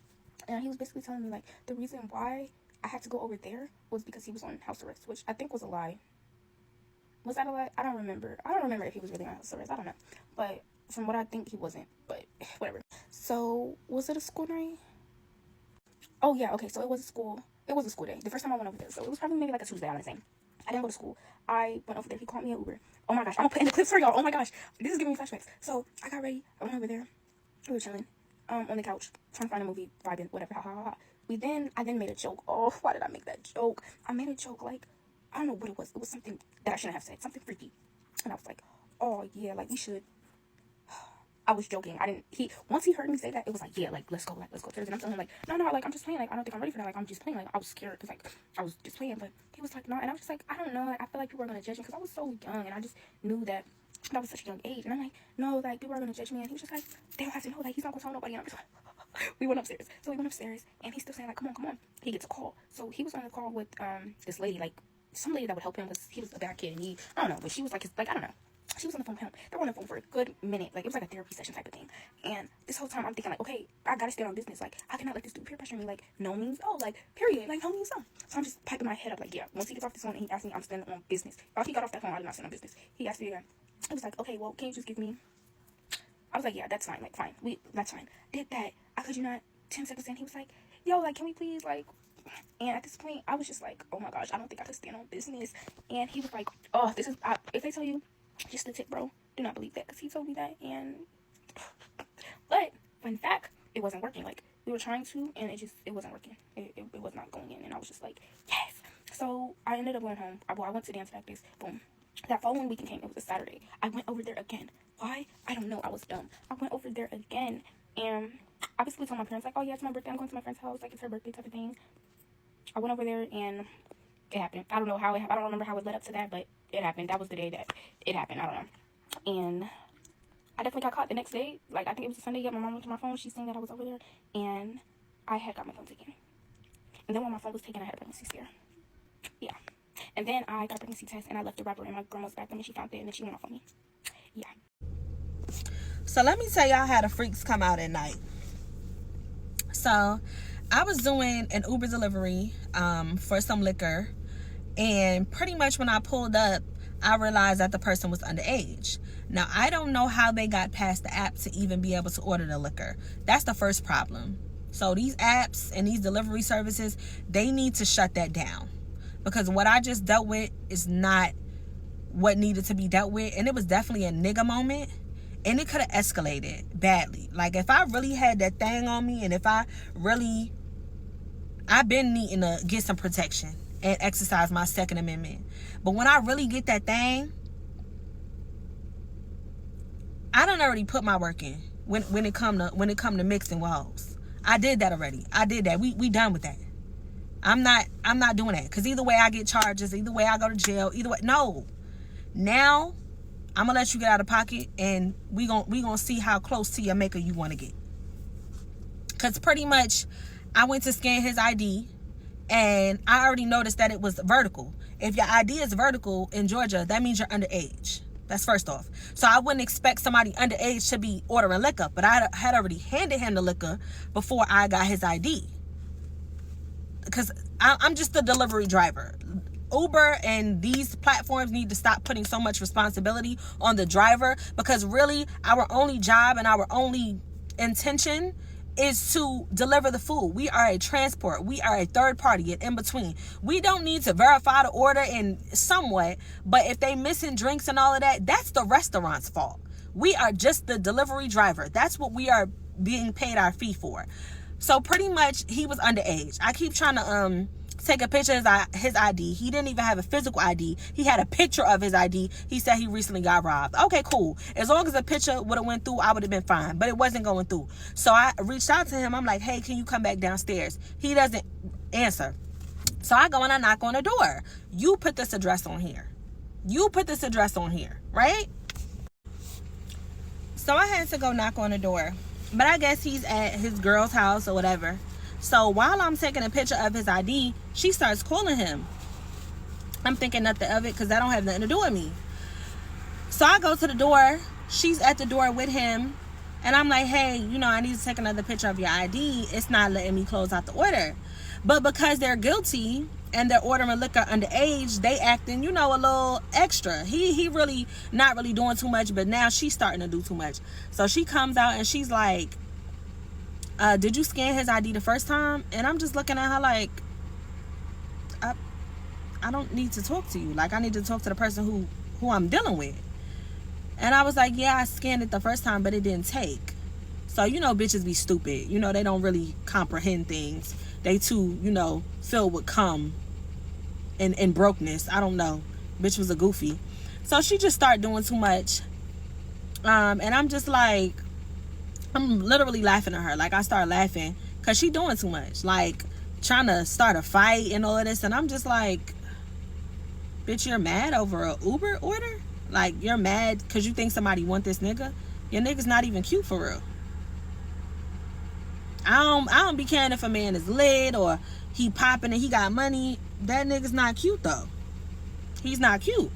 And he was basically telling me, like, the reason why I had to go over there was because he was on house arrest, which I think was a lie. Was that a lie? I don't remember if he was really on house arrest. I don't know. But from what I think, he wasn't. But whatever. So, was it a school night? Oh, yeah. Okay, so it was a school day. The first time I went over there. So, it was probably maybe like a Tuesday, I want to say. I didn't go to school. I went over there. He called me an Uber. Oh, my gosh. I'm going to put in the clips for y'all. Oh, my gosh. This is giving me flashbacks. So, I got ready. I went over there. We were chilling on the couch, trying to find a movie, vibing, whatever. Ha, ha, ha, ha. I then made a joke. Oh, why did I make that joke? I made a joke like, I don't know what it was. It was something that I shouldn't have said. Something freaky. And I was like, oh, yeah, like, we should. I was joking. Once he heard me say that, it was like, yeah, like, let's go upstairs. And I'm telling him, like, no, like, I'm just playing. Like, I don't think I'm ready for that. Like, I'm just playing. Like, I was scared because, like, I was just playing. But he was like, no. And I was just like, I don't know. Like, I feel like people are going to judge me because I was so young. And I just knew that was such a young age. And I'm like, no, like, people are going to judge me. And he was just like, they don't have to know. Like, he's not going to tell nobody. And I'm just like, we went upstairs. So we went upstairs. And he's still saying, like, come on. He gets a call. So he was on the call with this lady, like, some lady that would help him because he was a bad kid. And I don't know. But she was like, I don't know. She was on the phone with him. They were on the phone for a good minute. Like, it was like a therapy session type of thing. And this whole time, I'm thinking, like, okay, I gotta stay on business. Like, I cannot let this dude peer pressure me. Like, no means oh. Like, period. Like, no means no. So I'm just piping my head up, like, yeah. Once he gets off this phone and he asked me, I'm standing on business. After he got off that phone, I did not stand on business. He asked me again. He was like, okay, well, can you just give me... I was like, yeah, that's fine. Like, fine. That's fine. Did that. I could you not. 10 seconds in, he was like, yo, like, can we please, like... And at this point, I was just like, oh my gosh, I don't think I could stand on business. And he was like, oh, this is... if they tell you, just the tip, bro. Do not believe that, because he told me that, and but in fact, it wasn't working. Like, we were trying to, and it wasn't working. It was not going in, and I was just like, yes. So I ended up going home. I went to dance practice. Boom. That following weekend came. It was a Saturday. I went over there again. Why? I don't know. I was dumb. I went over there again, and I basically told my parents, like, oh yeah, it's my birthday. I'm going to my friend's house. Like, it's her birthday type of thing. I went over there, and it happened. I don't know how it happened. I don't remember how it led up to that, but it happened. That was the day that it happened. I don't know. And I definitely got caught the next day. Like, I think it was a Sunday. Yeah, my mom went to my phone. She's saying that I was over there. And I had got my phone taken. And then when my phone was taken, I had a pregnancy scare. Yeah. And then I got a pregnancy test, and I left the wrapper in my grandma's bathroom, and she found it, and then she went off on me. Yeah. So let me tell y'all how the freaks come out at night. So I was doing an Uber delivery for some liquor. And pretty much when I pulled up, I realized that the person was underage. Now, I don't know how they got past the app to even be able to order the liquor. That's the first problem. So these apps and these delivery services, they need to shut that down. Because what I just dealt with is not what needed to be dealt with. And it was definitely a nigga moment. And it could have escalated badly. Like, if I really had that thing on me, and if I've been needing to get some protection and exercise my Second Amendment. But when I really get that thing, I done already put my work in when it come to mixing with hoes. I did that already. I did that. We done with that. I'm not doing that. Because either way I get charges, either way I go to jail, either way. No. Now, I'm gonna let you get out of pocket, and we gonna see how close to your maker you want to get. Because pretty much, I went to scan his ID, and I already noticed that it was vertical. If your ID is vertical in Georgia, that means you're underage. That's first off. So I wouldn't expect somebody underage to be ordering liquor, but I had already handed him the liquor before I got his ID. Because I'm just a delivery driver. Uber and these platforms need to stop putting so much responsibility on the driver, because really our only job and our only intention is to deliver the food. We are a transport. We are a third party, an in-between. We don't need to verify the order in somewhat, but if they missing drinks and all of that, that's the restaurant's fault. We are just the delivery driver. That's what we are being paid our fee for. So pretty much he was underage. I keep trying to take a picture of his ID. He didn't even have a physical ID. He had a picture of his ID. He said he recently got robbed. Okay, cool. As long as the picture would have went through, I would have been fine. But it wasn't going through. So I reached out to him. I'm like, hey, can you come back downstairs? He doesn't answer. So I go and I knock on the door. You put this address on here. You put this address on here, right? So I had to go knock on the door. But I guess he's at his girl's house or whatever. So while I'm taking a picture of his ID, she starts calling him. I'm thinking nothing of it because that don't have nothing to do with me. So I go to the door. She's at the door with him. And I'm like, hey, you know, I need to take another picture of your ID. It's not letting me close out the order. But because they're guilty and they're ordering liquor underage, they acting, you know, a little extra. He really not really doing too much, but now she's starting to do too much. So she comes out and she's like, did you scan his ID the first time? And I'm just looking at her like, I don't need to talk to you. Like, I need to talk to the person who I'm dealing with. And I was like, yeah, I scanned it the first time, but it didn't take. So, you know, bitches be stupid. You know, they don't really comprehend things. They too, you know, filled with cum and brokenness. I don't know. Bitch was a goofy. So she just started doing too much. And I'm just like, I'm literally laughing at her. Like, I start laughing because she doing too much. Like, trying to start a fight and all of this. And I'm just like, bitch, you're mad over a Uber order? Like, you're mad because you think somebody want this nigga? Your nigga's not even cute for real. I don't be caring if a man is lit or he popping and he got money. That nigga's not cute though. He's not cute.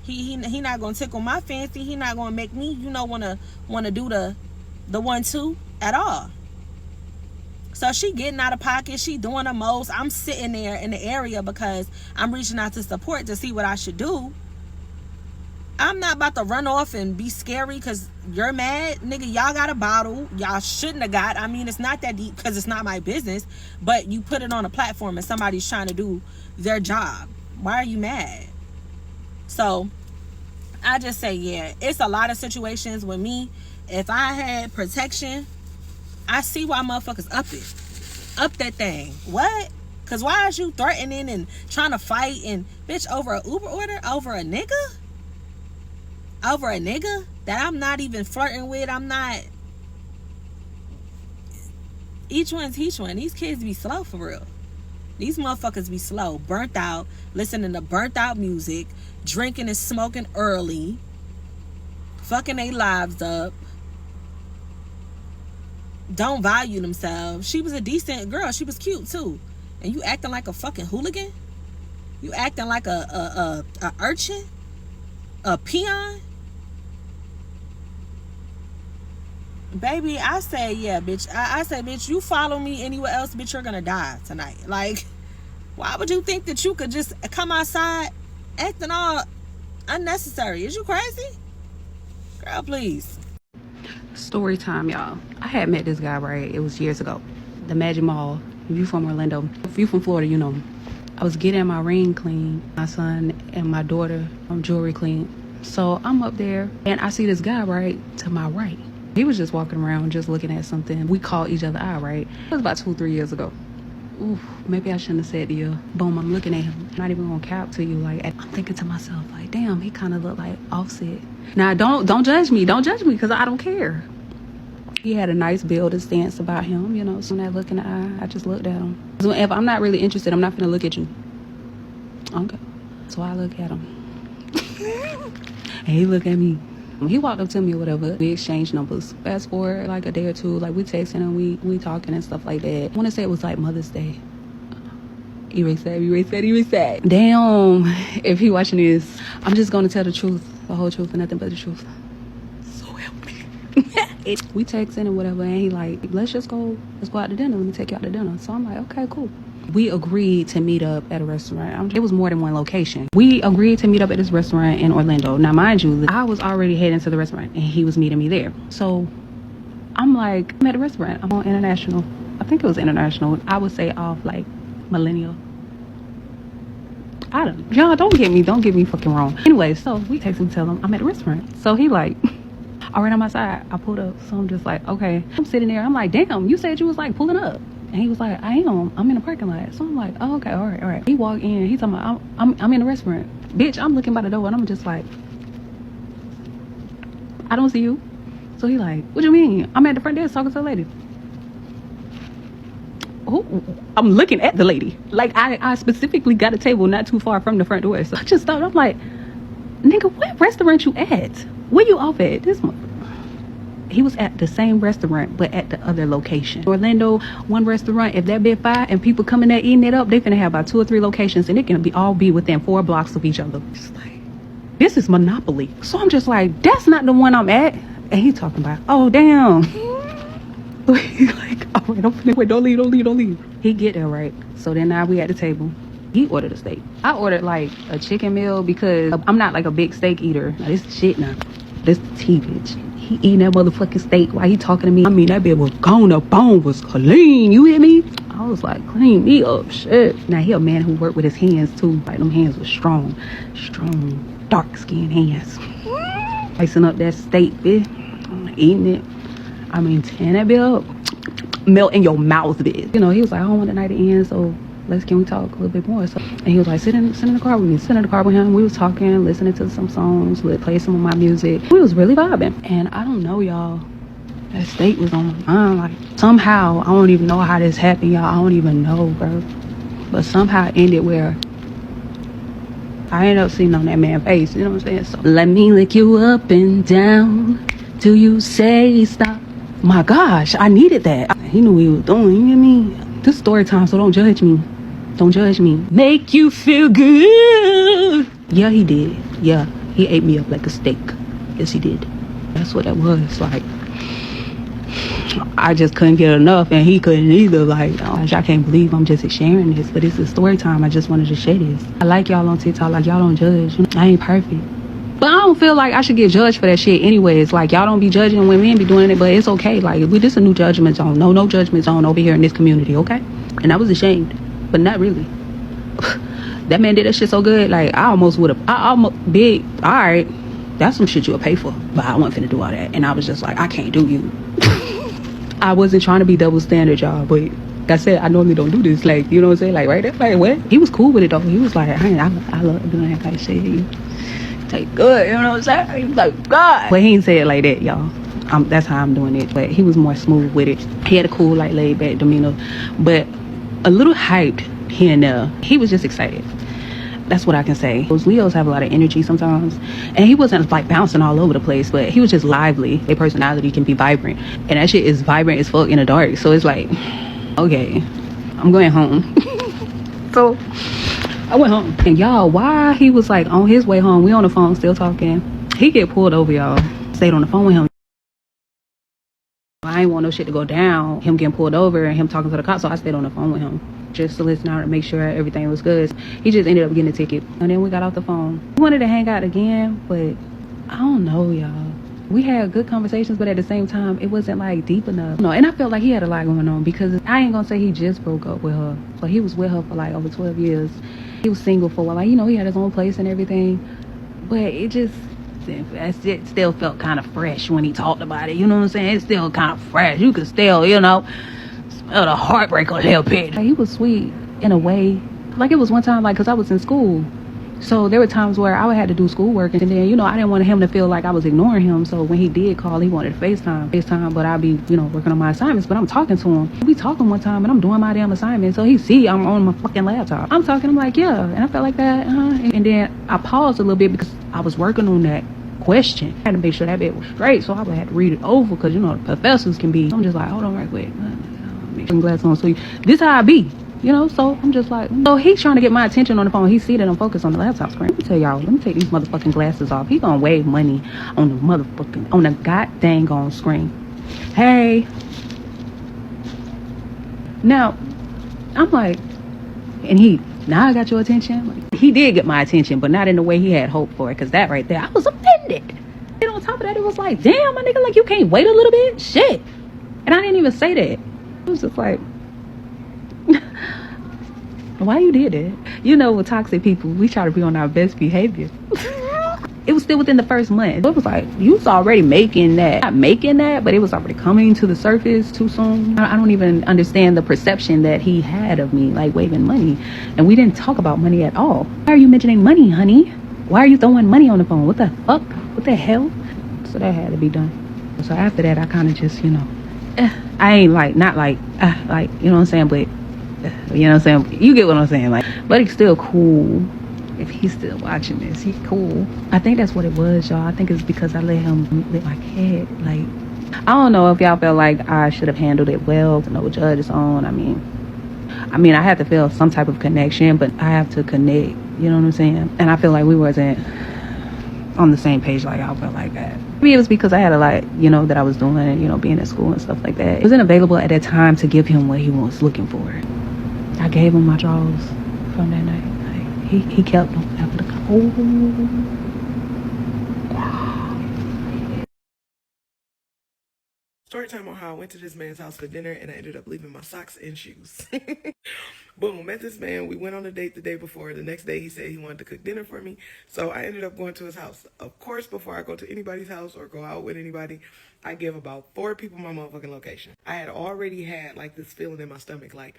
He not gonna tickle my fancy. He not gonna make me, you know, wanna do the 1-2 at all. So she getting out of pocket. She doing the most. I'm sitting there in the area because I'm reaching out to support to see what I should do. I'm not about to run off and be scary because you're mad. Nigga, y'all got a bottle. Y'all shouldn't have got. I mean, it's not that deep because it's not my business. But you put it on a platform and somebody's trying to do their job. Why are you mad? So, I just say, yeah, it's a lot of situations with me. If I had protection, I see why motherfuckers up it. Up that thing. What? Because why is you threatening and trying to fight and, bitch, over a Uber order? Over a nigga? Over a nigga that I'm not even flirting with. I'm not. Each one's each one. These kids be slow for real. These motherfuckers be slow, burnt out, listening to burnt out music, drinking and smoking early, fucking their lives up, don't value themselves. She was a decent girl. She was cute too. And you acting like a fucking hooligan? You acting like a urchin? A peon? Baby, I say, yeah, bitch. I say, bitch, you follow me anywhere else, bitch, you're gonna die tonight. Like, why would you think that you could just come outside acting all unnecessary? Is you crazy? Girl, please. Story time, y'all. I had met this guy, right? It was years ago. The Magic Mall. If you from Orlando, if you from Florida, you know him. I was getting my ring clean, my son and my daughter jewelry clean. So I'm up there and I see this guy right to my right. He was just walking around, just looking at something. We called each other out, right? It was about 2-3 years ago. Oof, maybe I shouldn't have said to you. Boom, I'm looking at him. I'm not even gonna cap to you. Like, I'm thinking to myself, like, damn, he kind of looked like Offset. Now, don't judge me. Don't judge me because I don't care. He had a nice build and stance about him, you know. So when I look in the eye, I just looked at him. So if I'm not really interested, I'm not gonna look at you. Okay. So I look at him. And he look at me. He walked up to me or whatever. We exchanged numbers. Fast forward like a day or two, like we texting and we talking and stuff like that. I want to say it was like Mother's Day. Erase that. Damn, if he watching this, I'm just gonna tell the truth, the whole truth and nothing but the truth. So help me. We texting and whatever, and he like, let's go out to dinner. Let me take you out to dinner. So I'm like, okay, cool. We agreed to meet up at a restaurant. It was more than one location. We agreed to meet up at this restaurant in Orlando. Now, mind you, I was already heading to the restaurant and he was meeting me there. So I'm like, I'm at a restaurant. I'm on International. I think it was International. I would say off like Millennial. Y'all don't get me fucking wrong. Anyway, so we text him, tell him I'm at a restaurant. So he like, all right, I'm outside. I pulled up. So I'm just like, okay. I'm sitting there. I'm like, damn, you said you was like pulling up. And he was like, I am. I'm in the parking lot. So I'm like, oh, okay, all right. He walked in. He's talking about, I'm in the restaurant. Bitch, I'm looking by the door and I'm just like, I don't see you. So he like, what you mean? I'm at the front desk talking to a lady. Who? I'm looking at the lady. Like, I specifically got a table not too far from the front door. So I just thought, I'm like, nigga, what restaurant you at? Where you off at? This month. He was at the same restaurant, but at the other location. Orlando, one restaurant, if that bit fire and people coming there eating it up, they finna have about 2 or 3 locations and it can all be within 4 blocks of each other. Just like, this is Monopoly. So I'm just like, that's not the one I'm at. And he talking about, oh, damn. He's like, all right, wait, don't leave. He get there, right? So then now we at the table. He ordered a steak. I ordered like a chicken meal because I'm not like a big steak eater. Now, this shit now. This tea, bitch. He eating that motherfucking steak while he talking to me. I mean, that bitch was gone. The bone was clean. You hear me? I was like, clean me up, shit. Now, he a man who worked with his hands, too. Like, them hands were strong, dark-skinned hands. Slicing up that steak, bitch. I'm eating it. I mean, tearing that bitch up. Melt in your mouth, bitch. You know, he was like, I don't want the night to end, so can we talk a little bit more? So, and he was like, sit in the car with me. Sit in the car with him. We was talking, listening to some songs. We'd play some of my music. We was really vibing. And I don't know, y'all. That steak was on my mind. Like, somehow, I don't even know how this happened, y'all. I don't even know, bro. But somehow it ended where I ended up sitting on that man's face. You know what I'm saying? So, let me lick you up and down till you say stop. My gosh, I needed that. He knew what he was doing. You know what I mean? This is story time, so don't judge me. Don't judge me. Make you feel good. Yeah, he did. Yeah, he ate me up like a steak. Yes, he did. That's what that was. Like, I just couldn't get enough, and he couldn't either. Like, oh, I can't believe I'm just sharing this, but this is story time. I just wanted to share this. I like y'all on TikTok. Like, y'all don't judge. I ain't perfect. But I don't feel like I should get judged for that shit anyways. Like, y'all don't be judging when men be doing it, but it's okay. Like, this a new judgment zone. No judgment zone over here in this community, okay? And I was ashamed, but not really. That man did that shit so good. Like, I almost big, all right, that's some shit you'll pay for. But I wasn't finna do all that. And I was just like, I can't do you. I wasn't trying to be double standard, y'all, but like I said, I normally don't do this. Like, you know what I'm saying? Like, right there, like, what? He was cool with it, though. He was like, I love doing that kind of shit. Take good, you know what I'm saying? He was like, God. But he ain't say it like that, y'all. That's how I'm doing it. But he was more smooth with it. He had a cool, like, laid back demeanor, but a little hyped here and there. He was just excited. That's what I can say. Those Leos have a lot of energy sometimes, and he wasn't like bouncing all over the place, but he was just lively. Their personality can be vibrant, and that shit is vibrant as fuck in the dark. So it's like, okay, I'm going home. So I went home, and y'all, while he was like on his way home, we on the phone still talking. He get pulled over, y'all. Stayed on the phone with him. I ain't want no shit to go down. Him getting pulled over and him talking to the cops, so I stayed on the phone with him just to listen out and make sure everything was good. He just ended up getting a ticket, and then we got off the phone. We wanted to hang out again, but I don't know, y'all. We had good conversations, but at the same time, it wasn't like deep enough. No, and I felt like he had a lot going on, because I ain't gonna say he just broke up with her, but he was with her for like over 12 years. He was single for a while. Like, you know, he had his own place and everything, but it still felt kind of fresh when he talked about it. You know what I'm saying? It's still kind of fresh. You could still, you know, smell the heartbreak a little bit. He was sweet in a way. Like, it was one time, like, because I was in school. So there were times where I would have to do schoolwork, and then, you know, I didn't want him to feel like I was ignoring him. So when he did call, he wanted FaceTime, but I'd be, you know, working on my assignments, but I'm talking to him. We talking one time, and I'm doing my damn assignment. So he see I'm on my fucking laptop. I'm talking, I'm like, yeah. And I felt like that, And then I paused a little bit because I was working on that question. I had to make sure that bit was straight, so I would have to read it over, because, you know, the professors can be, I'm just like, hold on right quick. Make some glass on. So this how I be. You know, so I'm just like, so he's trying to get my attention on the phone. He see that I'm focused on the laptop screen. Let me tell y'all, let me take these motherfucking glasses off. He gonna wave money on the god dang on screen. Hey. Now, I'm like, and now I got your attention? Like, he did get my attention, but not in the way he had hoped for it, because that right there, I was offended. And on top of that, it was like, damn, my nigga, like, you can't wait a little bit? Shit. And I didn't even say that. It was just like, why you did it? You know, with toxic people, we try to be on our best behavior. It was still within the first month. It was like, you was already making that. Not making that, but it was already coming to the surface too soon. I don't even understand the perception that he had of me, like waving money. And we didn't talk about money at all. Why are you mentioning money, honey? Why are you throwing money on the phone? What the fuck? What the hell? So that had to be done. So after that, I kind of just, I ain't like, not like, you know what I'm saying? But, you know what I'm saying? You get what I'm saying? Like, but it's still cool. If he's still watching this, he's cool. I think that's what it was, y'all. I think it's because I let him lick my cat. Like, I don't know if y'all felt like I should have handled it well. No judges on. I mean, I had to feel some type of connection, but I have to connect. You know what I'm saying? And I feel like we wasn't on the same page like y'all felt like that. Maybe it was because I had a lot, that I was doing, being at school and stuff like that. It wasn't available at that time to give him what he was looking for. I gave him my drawers from that night. He kept them after the cold. Story time on how I went to this man's house for dinner and I ended up leaving my socks and shoes. Boom, met this man. We went on a date the day before. The next day he said he wanted to cook dinner for me. So I ended up going to his house. Of course, before I go to anybody's house or go out with anybody, I give about 4 people my motherfucking location. I had already had like this feeling in my stomach like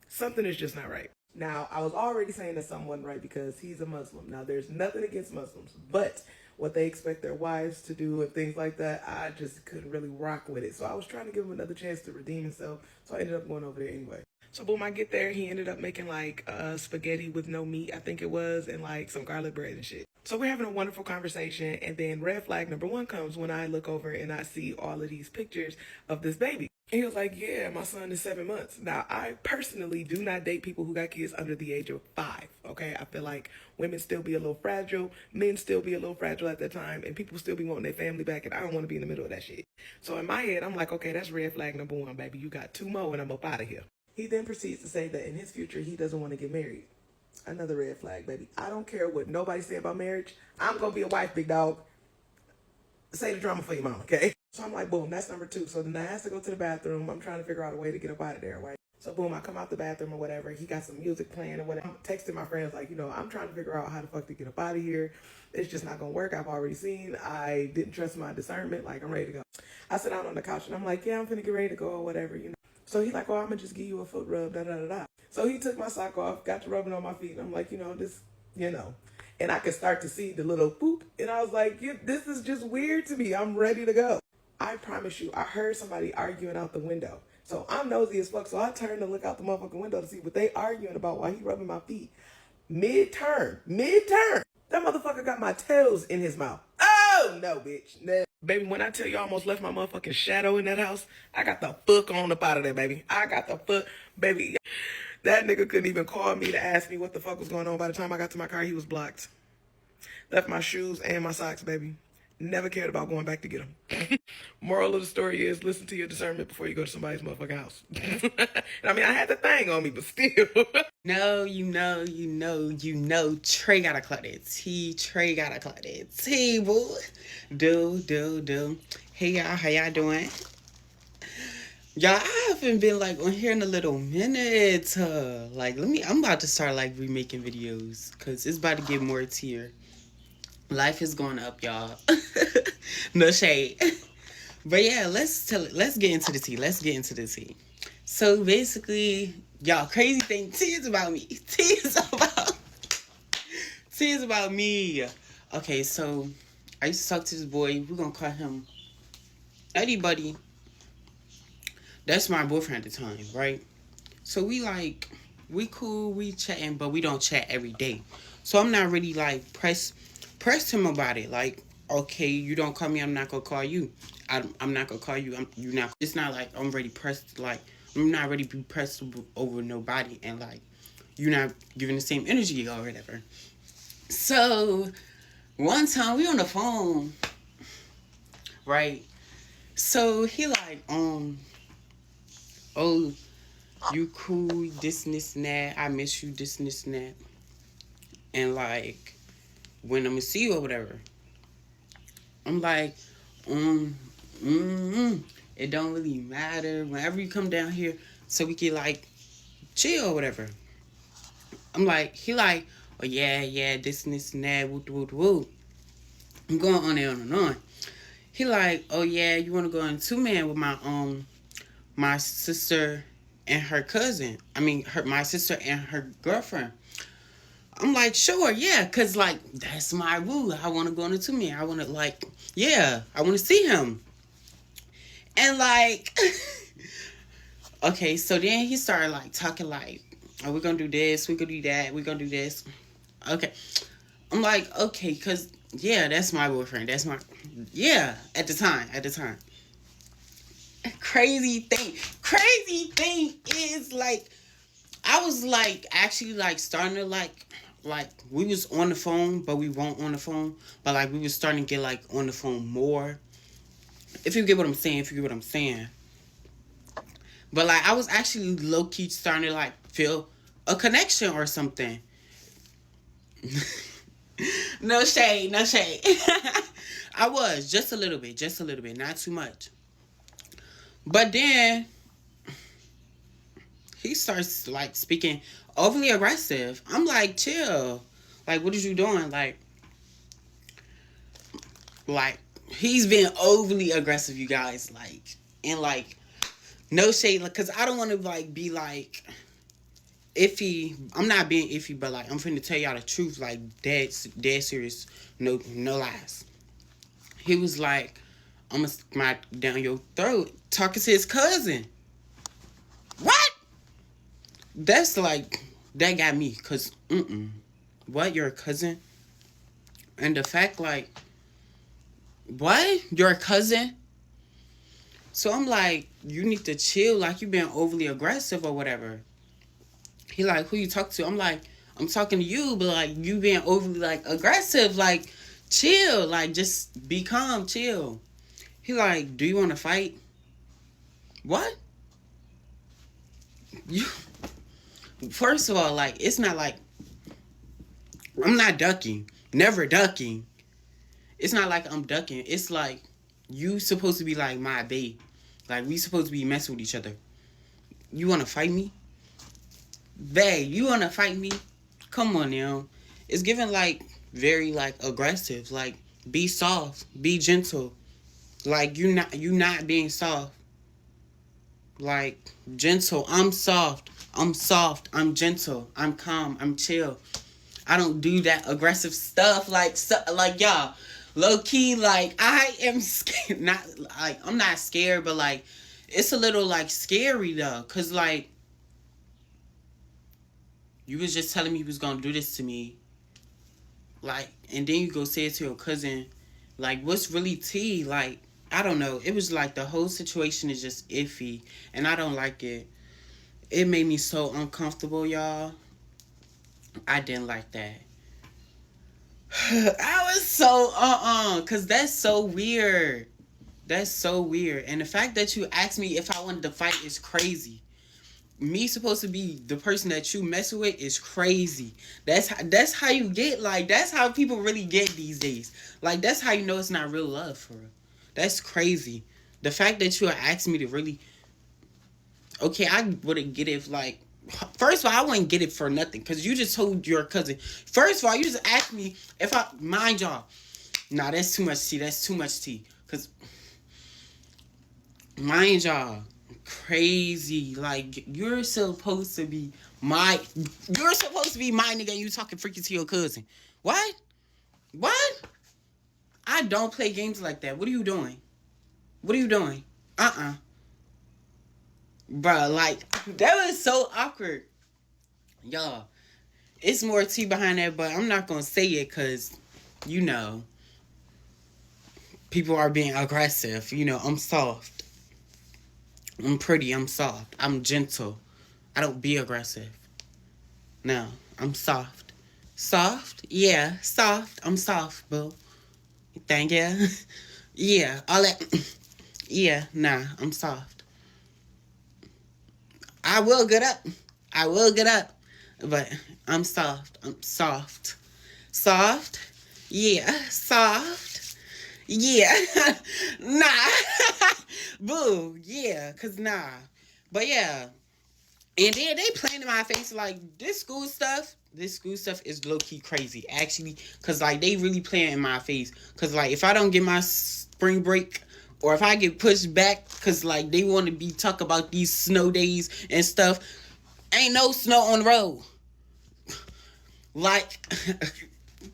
something is just not right. Now, I was already saying that something wasn't right because he's a Muslim. Now, there's nothing against Muslims, but what they expect their wives to do and things like that, I just couldn't really rock with it. So I was trying to give him another chance to redeem himself. So I ended up going over there anyway. So boom, I get there. He ended up making like spaghetti with no meat, I think it was, and like some garlic bread and shit. So we're having a wonderful conversation. And then red flag number 1 comes when I look over and I see all of these pictures of this baby. And he was like, yeah, my son is 7 months. Now, I personally do not date people who got kids under the age of 5, okay? I feel like women still be a little fragile, men still be a little fragile at that time, and people still be wanting their family back, and I don't want to be in the middle of that shit. So in my head, I'm like, okay, that's red flag number 1, baby. You got 2 more, and I'm up out of here. He then proceeds to say that in his future, he doesn't want to get married. Another red flag, baby. I don't care what nobody say about marriage. I'm going to be a wife, big dog. Say the drama for your mom, okay? So I'm like, boom, that's number 2. So then I have to go to the bathroom. I'm trying to figure out a way to get up out of there, right? So boom, I come out the bathroom or whatever. He got some music playing or whatever. I'm texting my friends like, I'm trying to figure out how the fuck to get up out of here. It's just not going to work. I've already seen. I didn't trust my discernment. Like, I'm ready to go. I sit down on the couch and I'm like, yeah, I'm finna get ready to go or whatever, So he's like, oh, I'm going to just give you a foot rub, da-da-da-da. So he took my sock off, got to rubbing on my feet. And I'm like, this, And I could start to see the little poop. And I was like, this is just weird to me. I'm ready to go. I promise you, I heard somebody arguing out the window. So I'm nosy as fuck. So I turned to look out the motherfucking window to see what they arguing about while he rubbing my feet. Mid-turn. That motherfucker got my toes in his mouth. Oh, no, bitch. No. Baby, when I tell you I almost left my motherfucking shadow in that house, I got the fuck on up out of there, baby. I got the fuck, baby. That nigga couldn't even call me to ask me what the fuck was going on. By the time I got to my car, he was blocked. Left my shoes and my socks, baby. Never cared about going back to get them. Moral of the story is listen to your discernment before you go to somebody's motherfucking house. I mean, I had the thing on me, but still. No, Trey gotta clock it. Trey gotta clock it. Boo. Do. Hey, y'all, how y'all doing? Y'all, I haven't been like on here in a little minute. I'm about to start like remaking videos because it's about to get more tier. Life is going up, y'all. No shade. But yeah, let's get into the tea. So basically, y'all, crazy thing, tea is about me. Tea is about me. Okay, so I used to talk to this boy. We're gonna call him Eddie Buddy. That's my boyfriend at the time, right? So we cool, we chatting, but we don't chat every day. So I'm not really like pressed him about it. Like, okay, you don't call me, I'm not gonna call you. I'm not gonna call you. You not. It's not like I'm ready pressed. Like I'm not ready to be pressed over nobody, and like you're not giving the same energy or whatever. So one time we on the phone, right? So he like, oh, you cool, this and this and that. I miss you, this and this and that. And like, when I'm gonna see you or whatever, I'm like, It don't really matter. Whenever you come down here, so we can like chill or whatever. I'm like, he like, oh yeah, this and this and that, woo woo woo. I'm going on and on and on. He like, oh yeah, you want to go in 2-man with my sister and her cousin. I mean, my sister and her girlfriend. I'm like, sure, yeah, cause like that's my rule. I want to go in a 2-man. I want to like, yeah, I want to see him. And like, okay, so then he started like talking like, oh, we're gonna do this, we're gonna do that, we're gonna do this. Okay, I'm like, okay, cause yeah, that's my boyfriend. That's my, yeah, at the time. Crazy thing is like, I was like actually like starting to like we was on the phone, but we weren't on the phone, but like we was starting to get like on the phone more. If you get what I'm saying. But like I was actually low key starting to like feel a connection or something. No shade. I was just a little bit, not too much. But then he starts like speaking overly aggressive. I'm like, chill. Like, what is you doing? Like he's being overly aggressive, you guys. Like, and like, no shade, because I don't want to like be like iffy. I'm not being iffy, but like I'm finna tell y'all the truth, like dead serious, no lies. He was like, I'm gonna smack down your throat, talking to his cousin. What? That's like, that got me, cause what, your cousin? And the fact like, what, your cousin? So I'm like, you need to chill, like you being overly aggressive or whatever. He like, who you talk to? I'm like, I'm talking to you, but like you being overly like aggressive, like chill, like just be calm, chill. He like, do you want to fight? What? You, first of all, like it's not like I'm not ducking, never ducking. It's not like I'm ducking. It's like you supposed to be like my babe, like we supposed to be messing with each other. You want to fight me? Babe, you want to fight me? Come on now. It's giving like very like aggressive. Like be soft, be gentle. Like you not being soft. Like gentle. I'm soft. I'm gentle. I'm calm. I'm chill. I don't do that aggressive stuff. Like y'all, low key. Like I am scared. Not like I'm not scared, but like it's a little like scary though, cause like you was just telling me you was gonna do this to me. Like, and then you go say it to your cousin. Like, what's really tea? Like, I don't know. It was like the whole situation is just iffy. And I don't like it. It made me so uncomfortable, y'all. I didn't like that. I was so, because that's so weird. That's so weird. And the fact that you asked me if I wanted to fight is crazy. Me supposed to be the person that you messing with is crazy. That's how you get, like, that's how people really get these days. Like, that's how you know it's not real love, for real. That's crazy. The fact that you are asking me to really, okay, I wouldn't get it if, like, first of all, I wouldn't get it for nothing, because you just told your cousin. First of all, you just asked me if I, mind y'all, nah, that's too much tea, because, mind y'all, crazy. Like, you're supposed to be my nigga, and you talking freaking to your cousin. What? I don't play games like that. What are you doing? Bruh, like, that was so awkward. Y'all, it's more tea behind that, but I'm not gonna say it, because, you know, people are being aggressive. You know, I'm soft. I'm pretty, I'm soft. I'm gentle. I don't be aggressive. No, I'm soft. Soft? Yeah, soft. I'm soft, boo. Thank you. Yeah, all that. Yeah, nah, I'm soft. I will get up. But I'm soft. I'm soft. Soft? Yeah, soft. Yeah. Nah. Boo. Yeah, cause nah. But yeah. And then they playing in my face like this school stuff. This school stuff is low key crazy, actually, cause like they really playing in my face. Cause like if I don't get my spring break, or if I get pushed back, cause like they want to be talk about these snow days and stuff, ain't no snow on the road. Like,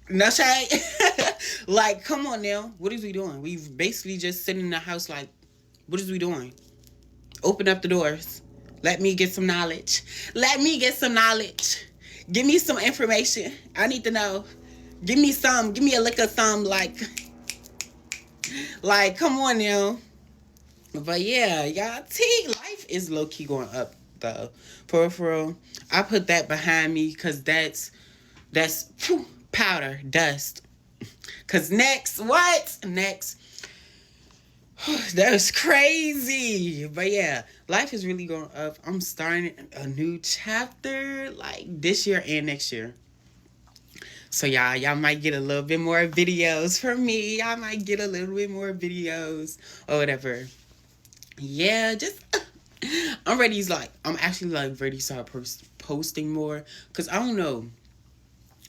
no shade. Like, come on now, what is we doing? We've basically just sitting in the house. Like, what is we doing? Open up the doors. Let me get some knowledge. Let me get some knowledge. Give me some information. I need to know. Give me some. Give me a lick of some. Like, come on now. But yeah, y'all, life is low key going up though. For real. I put that behind me because that's powder dust. Cause next, what? Next. That was crazy. But yeah, life is really going up. I'm starting a new chapter like this year and next year. So y'all might get a little bit more videos from me. Y'all might get a little bit more videos or whatever. Yeah, just I'm ready. I'm actually like ready to start posting more. Cause I don't know.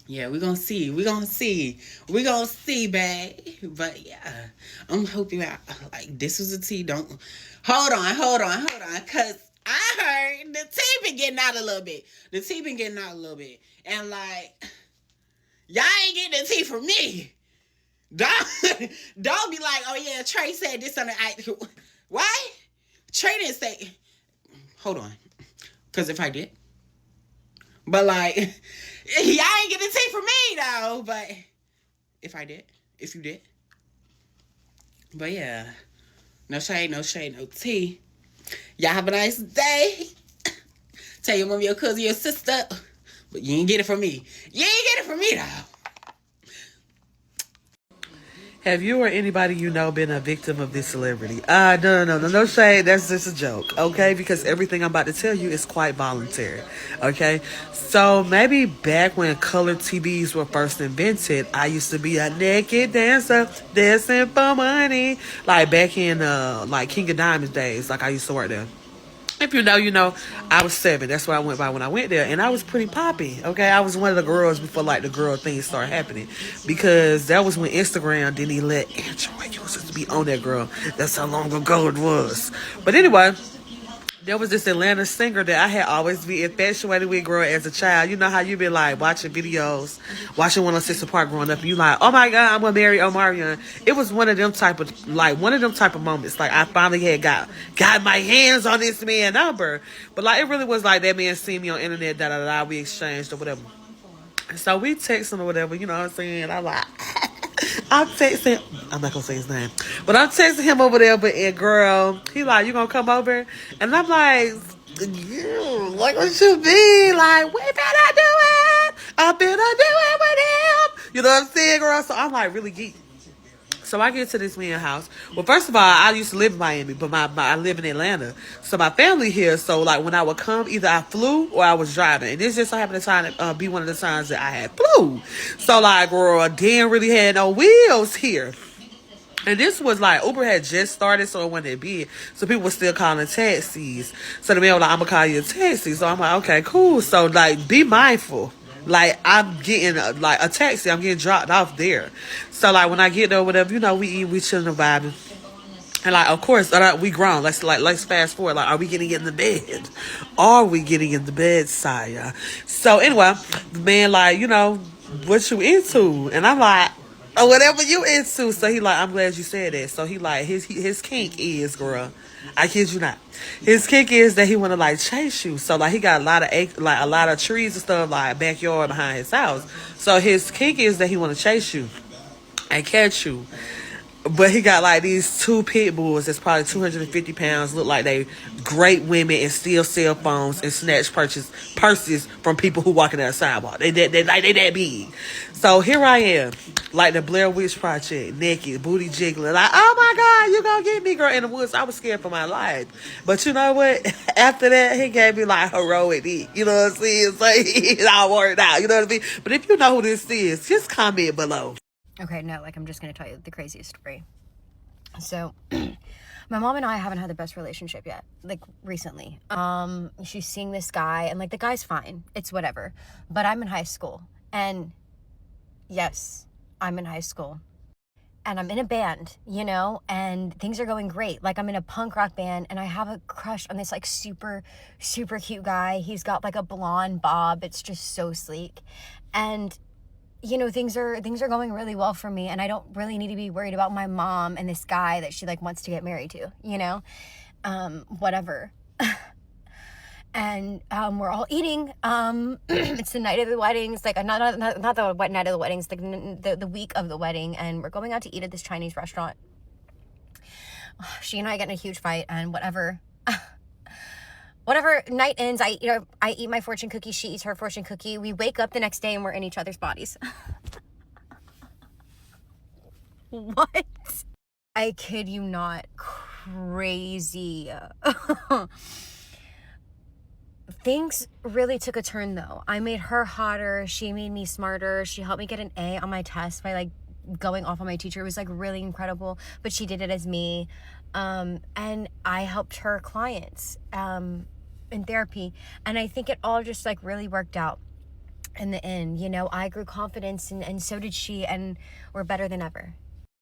Yeah, we're gonna see. We're gonna see, babe. But yeah, I'm hoping that like this was a tea. Don't hold on. Cause I heard the tea been getting out a little bit. And like y'all ain't getting the tea from me. Don't be like, oh yeah, Trey said this on the why? Trey didn't say. Hold on, cause if I did, but like y'all ain't getting the tea from me though. But if you did, but yeah, no shade, no tea. Y'all have a nice day. Tell your mom, your cousin, your sister, but you ain't get it from me. Though. Have you or anybody you know been a victim of this celebrity? No shade. That's just a joke, okay? Because everything I'm about to tell you is quite voluntary, okay? So maybe back when color TVs were first invented, I used to be a naked dancer, dancing for money. Like back in like King of Diamonds days, like I used to work there. If you know, you know. I was 7. That's what I went by when I went there. And I was pretty poppy, okay? I was one of the girls before, like, the girl things started happening. Because that was when Instagram didn't even let Android users be on that girl. That's how long ago it was. But anyway, there was this Atlanta singer that I had always been infatuated with, girl, as a child. You know how you been, like, watching videos, watching 106 Park growing up, and you like, oh my God, I'm gonna marry Omarion. It was one of them type of moments. Like, I finally had got my hands on this man number. But, like, it really was like that man seen me on internet, we exchanged or whatever. So we texting or whatever, you know what I'm saying? I'm like, I'm texting, I'm not gonna say his name, but I'm texting him over there, but girl, he like, you gonna come over? And I'm like, like what you mean? Like, we better do it. I better do it with him. You know what I'm saying, girl? So I'm like really geek. So I get to this man's house. Well, first of all, I used to live in Miami, but I live in Atlanta. So my family here. So like when I would come, either I flew or I was driving. And this just so happened to be one of the times that I had flew. So like, girl, I didn't really have no wheels here. And this was like, Uber had just started, so it wasn't big. So people were still calling taxis. So the man was like, I'm going to call you a taxi. So I'm like, okay, cool. So like, be mindful. Like, I'm getting a taxi. I'm getting dropped off there. So like, when I get there or whatever, you know, we eat, we chilling and vibing. And like, of course, we grown. Let's fast forward. Like, are we getting in the bed? Are we getting in the bed, Saya? So anyway, the man like, you know, what you into? And I'm like, oh, whatever you into. So he like, I'm glad you said that. So he like, his kink is, girl, I kid you not. His kink is that he want to like chase you. So like, he got a lot of trees and stuff like backyard behind his house. So his kink is that he want to chase you and catch you. But he got like these 2 pit bulls that's probably 250 pounds, look like they great women and steal cell phones and snatch purses from people who walking down the sidewalk. They that big. So here I am, like the Blair Witch Project, naked, booty jiggling, like, oh my God, you gonna get me, girl, in the woods. I was scared for my life. But you know what? After that, he gave me like heroic dick. You know what I'm saying? So it all worked out. You know what I mean? But if you know who this is, just comment below. Okay, no, like, I'm just gonna tell you the craziest story. So, my mom and I haven't had the best relationship yet, like, recently. She's seeing this guy, and, like, the guy's fine. It's whatever. But I'm in high school, and yes, I'm in high school. And I'm in a band, you know, and things are going great. Like, I'm in a punk rock band, and I have a crush on this, like, super, super cute guy. He's got, like, a blonde bob. It's just so sleek. And, you know, things are going really well for me, and I don't really need to be worried about my mom and this guy that she, like, wants to get married to, you know? Whatever. And we're all eating. It's the night of the wedding. It's like not the night of the wedding. It's like the week of the wedding, and we're going out to eat at this Chinese restaurant. She and I get in a huge fight, and whatever night ends, I eat my fortune cookie. She eats her fortune cookie. We wake up the next day, and we're in each other's bodies. What? I kid you not. Crazy. Things really took a turn, though. I made her hotter. She made me smarter. She helped me get an A on my test by, like, going off on my teacher. It was, like, really incredible. But she did it as me. And I helped her clients in therapy. And I think it all just, like, really worked out in the end. You know, I grew confidence, and so did she. And we're better than ever.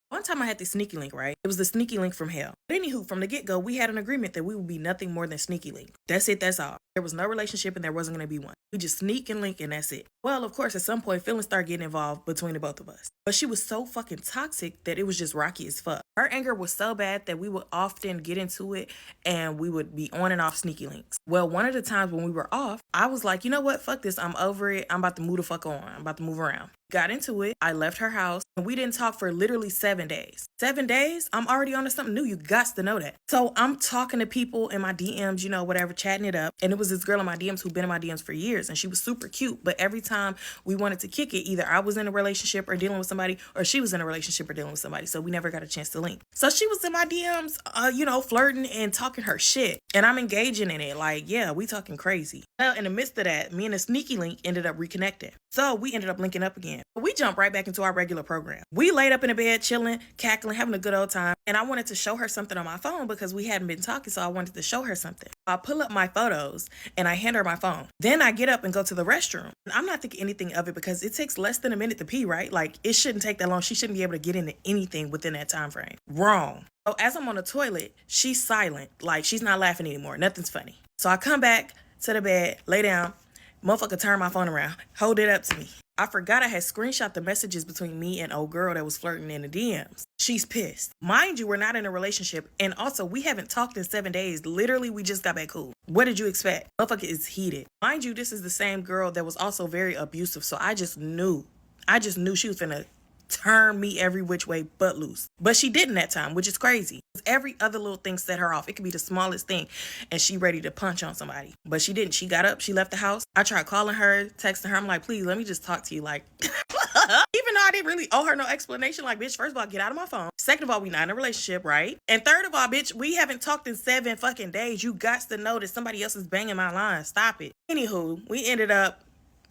One time I had this sneaky link, right? It was the sneaky link from hell. But anywho, from the get-go, we had an agreement that we would be nothing more than sneaky link. That's it, that's all. There was no relationship and there wasn't going to be one. We just sneak and link and that's it. Well, of course, at some point, feelings started getting involved between the both of us. But she was so fucking toxic that it was just rocky as fuck. Her anger was so bad that we would often get into it and we would be on and off sneaky links. Well, one of the times when we were off, I was like, you know what? Fuck this. I'm over it. I'm about to move the fuck on. I'm about to move around. Got into it. I left her house and we didn't talk for literally 7 days. 7 days? I'm already on to something new. You got to know that. So I'm talking to people in my DMs, you know, whatever, chatting it up. And it was this girl in my DMs who'd been in my DMs for years and she was super cute. But every time we wanted to kick it, either I was in a relationship or dealing with somebody or she was in a relationship or dealing with somebody. So we never got a chance to link. So she was in my DMs, you know, flirting and talking her shit. And I'm engaging in it. Like, yeah, we talking crazy. Well, in the midst of that, me and the sneaky link ended up reconnecting. So we ended up linking up again. We jumped right back into our regular program. We laid up in the bed, chilling, cackling, having a good old time. And I wanted to show her something on my phone because we hadn't been talking. So I wanted to show her something. I pull up my photos and I hand her my phone. Then I get up and go to the restroom. I'm not thinking anything of it because it takes less than a minute to pee, right? Like, it shouldn't take that long. She shouldn't be able to get into anything within that time frame. Wrong. So as I'm on the toilet, she's silent. Like, she's not laughing anymore. Nothing's funny. So I come back to the bed, lay down. Motherfucker turn my phone around, hold it up to me. I forgot I had screenshot the messages between me and old girl that was flirting in the DMs. She's pissed. Mind you, we're not in a relationship. And also, we haven't talked in 7 days. Literally, we just got back cool. What did you expect? Motherfucker is heated. Mind you, this is the same girl that was also very abusive. So I just knew she was finna turn me every which way but loose. But she didn't that time, which is crazy. Every other little thing set her off. It could be the smallest thing and she ready to punch on somebody. But she didn't. She got up, she left the house. I tried calling her, texting her. I'm like, please, let me just talk to you. Like, even though I didn't really owe her no explanation. Like, bitch, first of all, get out of my phone. Second of all, we not in a relationship, right? And third of all, bitch, we haven't talked in 7 fucking days. You got to know that somebody else is banging my line. Stop it. Anywho, we ended up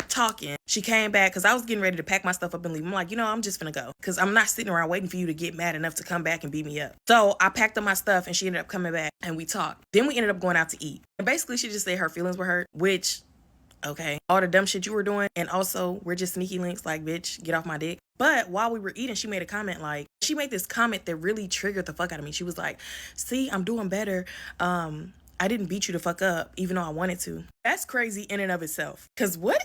talking. She came back because I was getting ready to pack my stuff up and leave. I'm like, you know, I'm just gonna go because I'm not sitting around waiting for you to get mad enough to come back and beat me up. So I packed up my stuff and she ended up coming back and we talked. Then we ended up going out to eat. And basically she just said her feelings were hurt, which, okay, all the dumb shit you were doing. And also we're just sneaky links, like, bitch, get off my dick. But while we were eating, she made a comment, like, she made this comment that really triggered the fuck out of me. She was like, see, I'm doing better. I didn't beat you the fuck up, even though I wanted to. That's crazy in and of itself. Because what?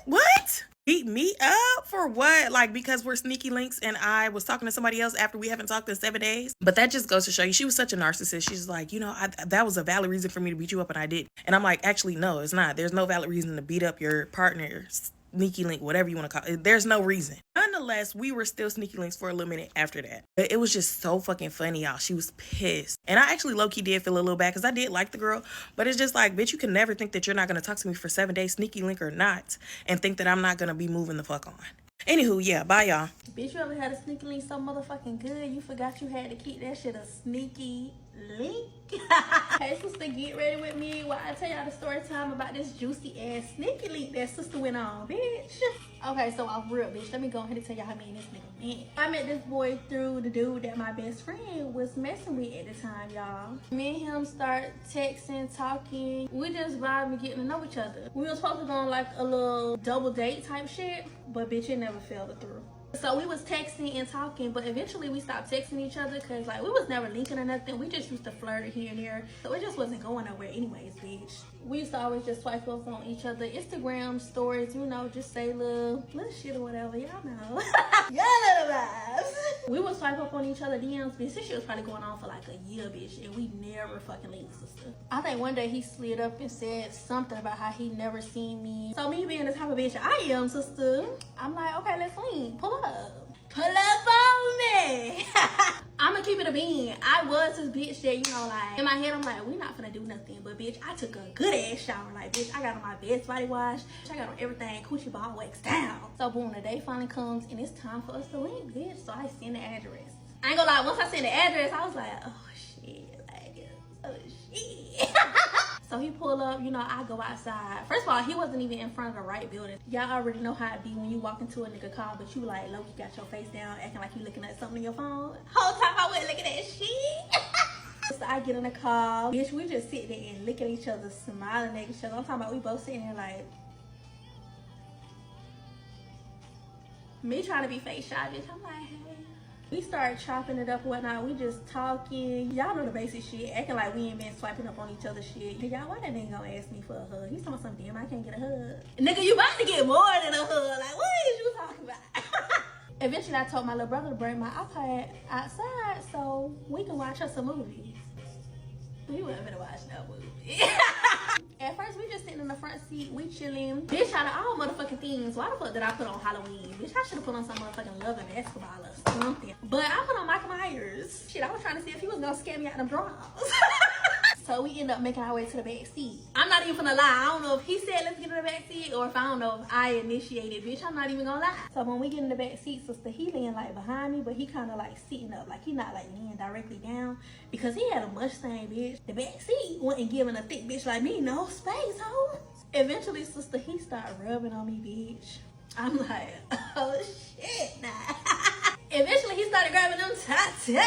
Beat me up for what? Like, because we're sneaky links and I was talking to somebody else after we haven't talked in 7 days? But that just goes to show you, she was such a narcissist. She's like, you know, that was a valid reason for me to beat you up and I did. And I'm like, actually, no, it's not. There's no valid reason to beat up your partner, sneaky link, whatever you want to call it. There's no reason. Nonetheless, we were still sneaky links for a little minute after that. But it was just so fucking funny, y'all. She was pissed. And I actually low-key did feel a little bad because I did like the girl. But it's just like, bitch, you can never think that you're not going to talk to me for 7 days, sneaky link or not, and think that I'm not going to be moving the fuck on. Anywho, yeah, bye, y'all. Bitch, you ever had a sneaky link so motherfucking good, you forgot you had to keep that shit a sneaky link? Hey, sister, get ready with me while I tell y'all the story time about this juicy ass sneaky link that sister went on, bitch. Okay, so I'm real, bitch. Let me go ahead and tell y'all how me and this nigga met. I met this boy through the dude that my best friend was messing with at the time, y'all. Me and him start texting, talking. We just vibing, getting to know each other. We were supposed to go on like a little double date type shit, but bitch, it never fell through. So we was texting and talking, but eventually we stopped texting each other because like we was never linking or nothing. We just used to flirt here and there. So it just wasn't going nowhere anyways, bitch. We used to always just swipe up on each other. Instagram stories, you know, just say little shit or whatever. Y'all know. Y'all know the vibes. We would swipe up on each other DMs, bitch. This shit was probably going on for like a year, bitch. And we never fucking linked, sister. I think one day he slid up and said something about how he never seen me. So me being the type of bitch I am, sister, I'm like, okay, let's link. Pull up. Pull up on me. I'ma keep it a bean. I was this bitch that, you know, like, in my head, I'm like, we not finna do nothing. But, bitch, I took a good ass shower. Like, bitch, I got on my best body wash. I got on everything. Coochie ball waxed down. So, boom, the day finally comes, and it's time for us to link, bitch. So, I send the address. I ain't gonna lie, once I sent the address, I was like, oh, shit. Like, oh, shit. So he pull up, you know, I go outside. First of all, he wasn't even in front of the right building. Y'all already know how it be when you walk into a nigga car, but you like, low, you got your face down, acting like you looking at something on your phone. Whole time I wasn't looking at shit. So I get in the car, bitch, we just sit there and look at each other, smiling at each other. I'm talking about we both sitting there like, me trying to be face shy, bitch. I'm like, hey. We started chopping it up and whatnot. We just talking. Y'all know the basic shit. Acting like we ain't been swiping up on each other's shit. Y'all, why that nigga gonna ask me for a hug? He's talking something, damn, I can't get a hug. Nigga, you about to get more than a hug. Like, what is you talking about? Eventually, I told my little brother to bring my iPad outside so we can watch us a movie. We wasn't gonna watch no movie. At first, we just sitting in the front seat, we chilling. Bitch, out of all motherfucking things, why the fuck did I put on Halloween? Bitch, I should have put on some motherfucking Love and Basketball or something. But I put on Michael Myers. Shit, I was trying to see if he was gonna scare me out of them drawers. So we end up making our way to the back seat. I'm not even gonna lie. I don't know if he said let's get in the back seat or if I don't know if I initiated, bitch. I'm not even gonna lie. So when we get in the back seat, sister, he laying like behind me, but he kind of like sitting up. Like he not like laying directly down because he had a Mustang, bitch. The back seat wasn't giving a thick bitch like me no space, ho. Eventually, sister, he started rubbing on me, bitch. I'm like, oh shit, nah. Eventually, he started grabbing them tatas.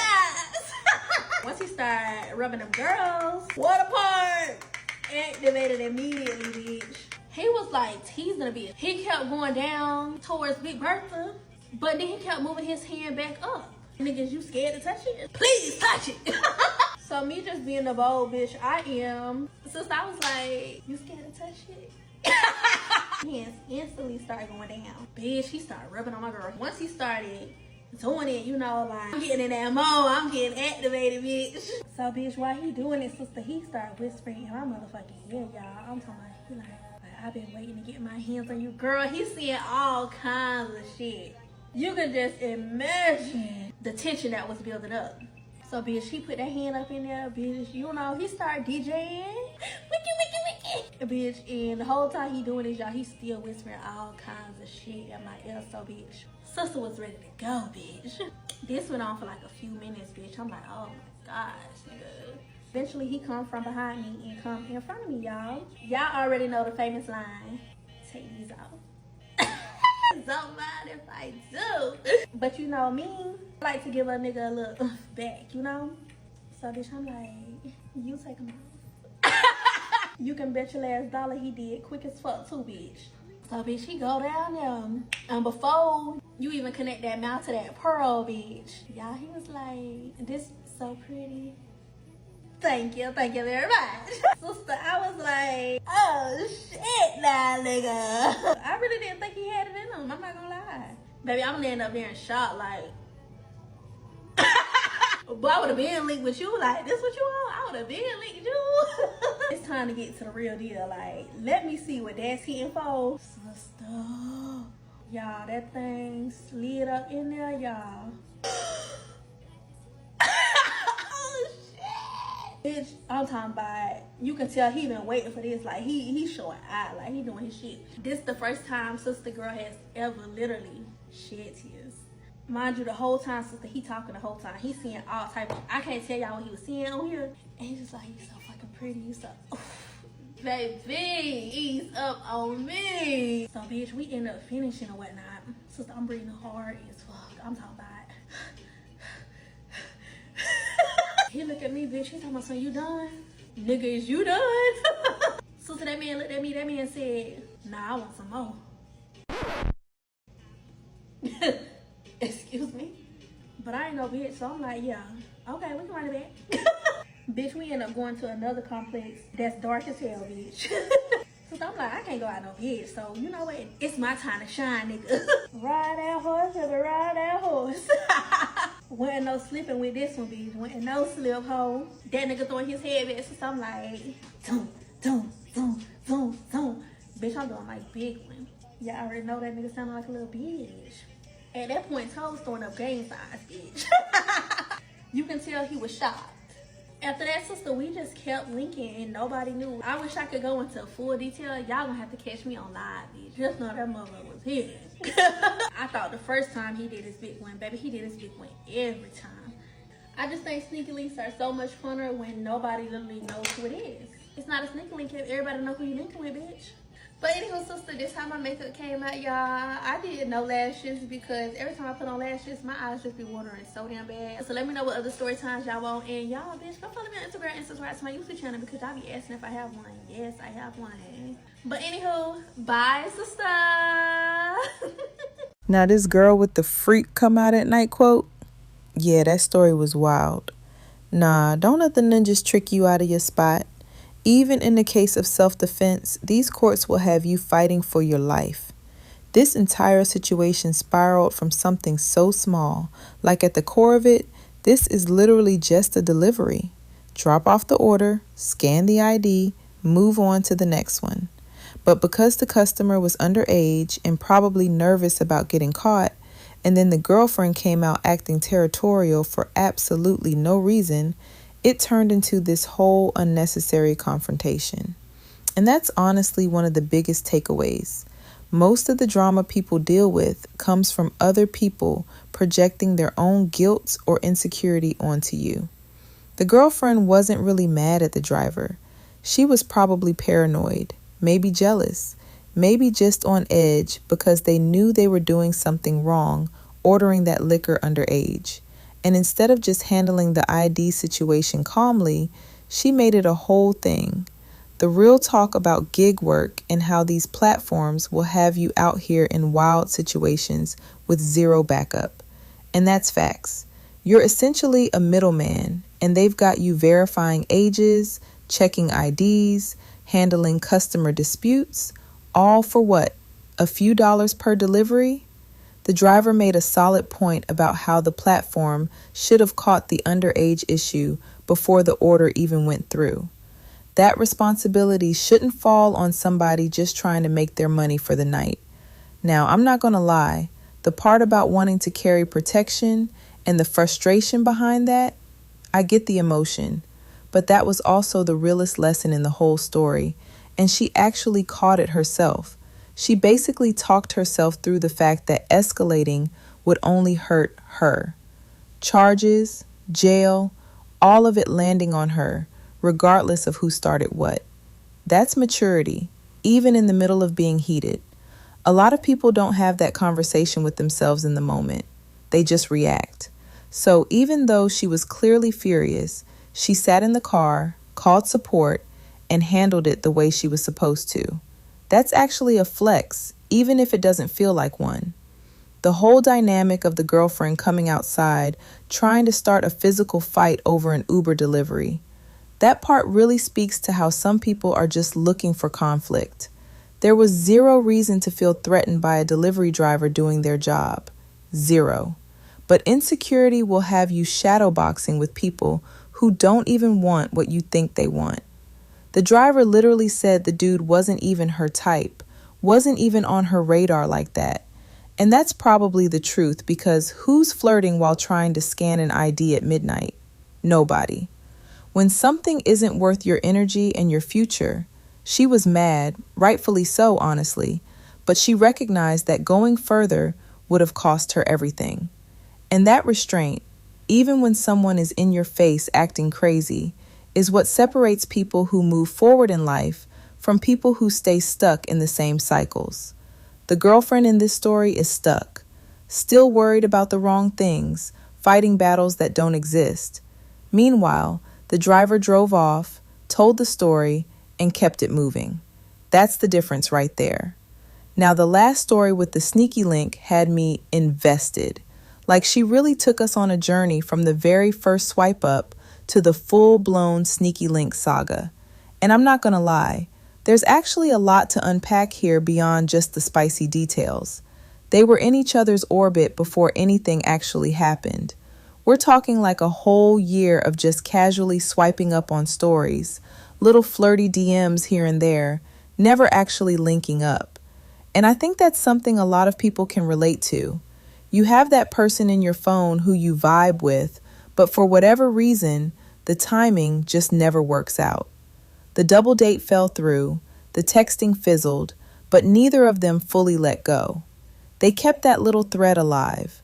Once he started rubbing them girls, water part activated immediately, bitch. He was like teasing a bit. He kept going down towards Big Bertha, but then he kept moving his hand back up. Niggas, you scared to touch it? Please touch it. So me just being the bold bitch I am, sister, I was like, you scared to touch it? Hands instantly started going down. Bitch, he started rubbing on my girl. Once he started doing it, you know, like, I'm getting in that mode, I'm getting activated, bitch. So, bitch, while he doing it, sister, he started whispering in my motherfucking ear, y'all. I'm talking about, he like, I've been waiting to get my hands on you. Girl, he's seeing all kinds of shit. You can just imagine the tension that was building up. So, bitch, he put that hand up in there, bitch. You know, he started DJing. Wiki, wiki, wiki. Bitch, and the whole time he doing this, y'all, he still whispering all kinds of shit in my ear. So, bitch, sister was ready to go, bitch. This went on for like a few minutes, bitch. I'm like, oh my gosh, nigga. Eventually, he come from behind me and come in front of me, y'all. Y'all already know the famous line. Take these off. Don't mind if I do. But you know me, I like to give a nigga a little back, you know? So, bitch, I'm like, you take him off. You can bet your last dollar he did quick as fuck too, bitch. So, bitch, he go down there. And before you even connect that mouth to that pearl, bitch, y'all, he was like, this is so pretty. Thank you very much. Sister, I was like, oh shit nah, nigga. I really didn't think he had it in him, I'm not gonna lie. Baby, I'm laying up there in shock, like, but I would have been linked with you, like, this what you want? I would have been linked with you. It's time to get to the real deal, like, let me see what that's hitting for. Sister, y'all, that thing slid up in there, y'all. Bitch, I'm talking about, you can tell he been waiting for this. Like, he's showing out, like, he doing his shit. This the first time sister girl has ever literally shed tears. Mind you, the whole time, sister, he talking the whole time. He's seeing all type of, I can't tell y'all what he was seeing on here. And he's just like, you so fucking pretty, you so, Baby, ease up on me. So, bitch, we end up finishing and whatnot. Sister, I'm breathing hard as fuck. I'm talking about. He look at me, bitch. He talking about, son, you done? Nigga, is you done? Sister, that man looked at me. That man said, nah, I want some more. Excuse me? But I ain't no bitch, so I'm like, yeah. Okay, we can run it back. Bitch, we end up going to another complex that's dark as hell, bitch. So I'm like, I can't go out no bitch. So, you know what? It's my time to shine, nigga. Ride that horse, baby, ride that horse. Wasn't no slipping with this one, bitch. Wasn't no slip hole. That nigga throwing his head back, so I'm like, zoom, zoom, zoom, zoom, zoom. Bitch, I'm doing like big one. Y'all already know that nigga sounding like a little bitch. At that point, Toes throwing up game size, bitch. You can tell he was shocked. After that, sister, we just kept linking and nobody knew. I wish I could go into full detail. Y'all gonna have to catch me on live, bitch. Just know that mother was here. I thought the first time he did his big one, baby, he did his big one every time. I just think sneaky links are so much funner when nobody literally knows who it is. It's not a sneaky link if everybody know who you linking with, bitch. But anyway, sister, this how my makeup came out, y'all. I did no lashes because every time I put on lashes, my eyes just be watering so damn bad. So let me know what other story times y'all want. And y'all, bitch, go follow me on Instagram and subscribe to my YouTube channel because y'all be asking if I have one. Yes, I have one. But anywho, bye, sister. Now this girl with the freak come out at night quote, yeah, that story was wild. Nah, don't let the ninjas trick you out of your spot. Even in the case of self-defense, these courts will have you fighting for your life. This entire situation spiraled from something so small, like at the core of it, this is literally just a delivery. Drop off the order, scan the ID, move on to the next one. But because the customer was underage and probably nervous about getting caught, and then the girlfriend came out acting territorial for absolutely no reason, it turned into this whole unnecessary confrontation. And that's honestly one of the biggest takeaways. Most of the drama people deal with comes from other people projecting their own guilt or insecurity onto you. The girlfriend wasn't really mad at the driver. She was probably paranoid, maybe jealous, maybe just on edge because they knew they were doing something wrong, ordering that liquor underage. And instead of just handling the ID situation calmly, she made it a whole thing. The real talk about gig work and how these platforms will have you out here in wild situations with zero backup. And that's facts. You're essentially a middleman, and they've got you verifying ages, checking IDs, handling customer disputes, all for what? A few dollars per delivery? The driver made a solid point about how the platform should have caught the underage issue before the order even went through. That responsibility shouldn't fall on somebody just trying to make their money for the night. Now, I'm not going to lie, the part about wanting to carry protection and the frustration behind that, I get the emotion, but that was also the realest lesson in the whole story, and she actually caught it herself. She basically talked herself through the fact that escalating would only hurt her. Charges, jail, all of it landing on her, regardless of who started what. That's maturity, even in the middle of being heated. A lot of people don't have that conversation with themselves in the moment. They just react. So even though she was clearly furious, she sat in the car, called support, and handled it the way she was supposed to. That's actually a flex, even if it doesn't feel like one. The whole dynamic of the girlfriend coming outside, trying to start a physical fight over an Uber delivery. That part really speaks to how some people are just looking for conflict. There was zero reason to feel threatened by a delivery driver doing their job. Zero. But insecurity will have you shadowboxing with people who don't even want what you think they want. The driver literally said the dude wasn't even her type, wasn't even on her radar like that. And that's probably the truth because who's flirting while trying to scan an ID at midnight? Nobody. When something isn't worth your energy and your future, she was mad, rightfully so, honestly, but she recognized that going further would have cost her everything. And that restraint, even when someone is in your face acting crazy, is what separates people who move forward in life from people who stay stuck in the same cycles. The girlfriend in this story is stuck, still worried about the wrong things, fighting battles that don't exist. Meanwhile, the driver drove off, told the story, and kept it moving. That's the difference right there. Now, the last story with the sneaky link had me invested. Like she really took us on a journey from the very first swipe up to the full-blown sneaky link saga. And I'm not gonna lie, there's actually a lot to unpack here beyond just the spicy details. They were in each other's orbit before anything actually happened. We're talking like a whole year of just casually swiping up on stories, little flirty DMs here and there, never actually linking up. And I think that's something a lot of people can relate to. You have that person in your phone who you vibe with, but for whatever reason, the timing just never works out. The double date fell through, the texting fizzled, but neither of them fully let go. They kept that little thread alive.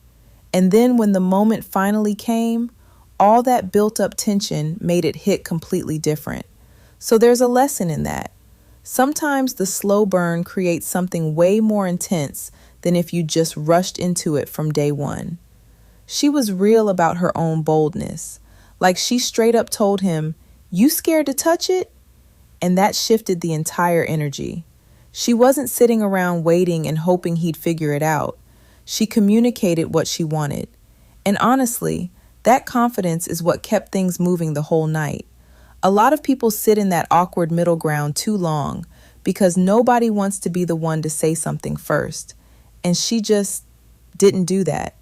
And then when the moment finally came, all that built up tension made it hit completely different. So there's a lesson in that. Sometimes the slow burn creates something way more intense than if you just rushed into it from day one. She was real about her own boldness. Like she straight up told him, "You scared to touch it?" And that shifted the entire energy. She wasn't sitting around waiting and hoping he'd figure it out. She communicated what she wanted. And honestly, that confidence is what kept things moving the whole night. A lot of people sit in that awkward middle ground too long because nobody wants to be the one to say something first. And she just didn't do that.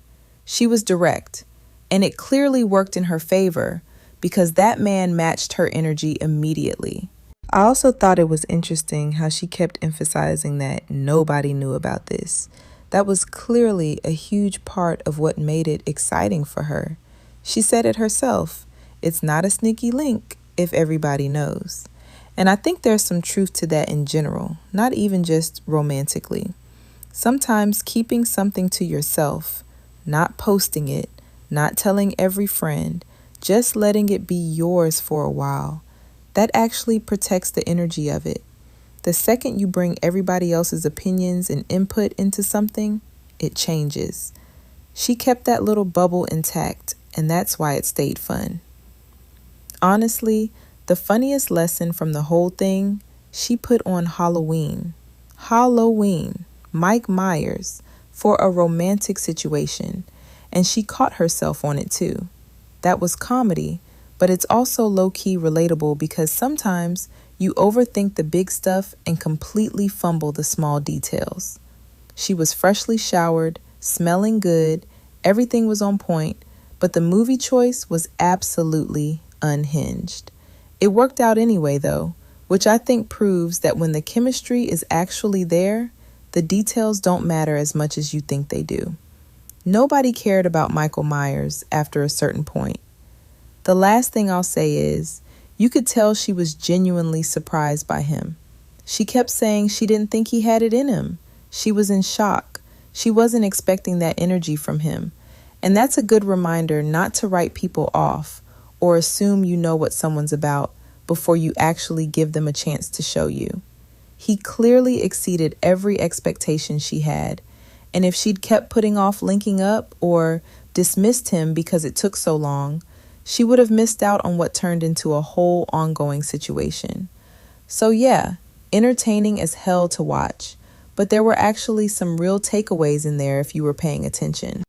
She was direct, and it clearly worked in her favor because that man matched her energy immediately. I also thought it was interesting how she kept emphasizing that nobody knew about this. That was clearly a huge part of what made it exciting for her. She said it herself, it's not a sneaky link if everybody knows. And I think there's some truth to that in general, not even just romantically. Sometimes keeping something to yourself, not posting it, not telling every friend, just letting it be yours for a while, that actually protects the energy of it. The second you bring everybody else's opinions and input into something, it changes. She kept that little bubble intact, and that's why it stayed fun. Honestly, the funniest lesson from the whole thing, she put on Halloween. Halloween, Mike Myers, for a romantic situation, and she caught herself on it too. That was comedy, but it's also low-key relatable because sometimes you overthink the big stuff and completely fumble the small details. She was freshly showered, smelling good, everything was on point, but the movie choice was absolutely unhinged. It worked out anyway, though, which I think proves that when the chemistry is actually there, the details don't matter as much as you think they do. Nobody cared about Michael Myers after a certain point. The last thing I'll say is, you could tell she was genuinely surprised by him. She kept saying she didn't think he had it in him. She was in shock. She wasn't expecting that energy from him. And that's a good reminder not to write people off or assume you know what someone's about before you actually give them a chance to show you. He clearly exceeded every expectation she had. And if she'd kept putting off linking up or dismissed him because it took so long, she would have missed out on what turned into a whole ongoing situation. So yeah, entertaining as hell to watch, but there were actually some real takeaways in there if you were paying attention.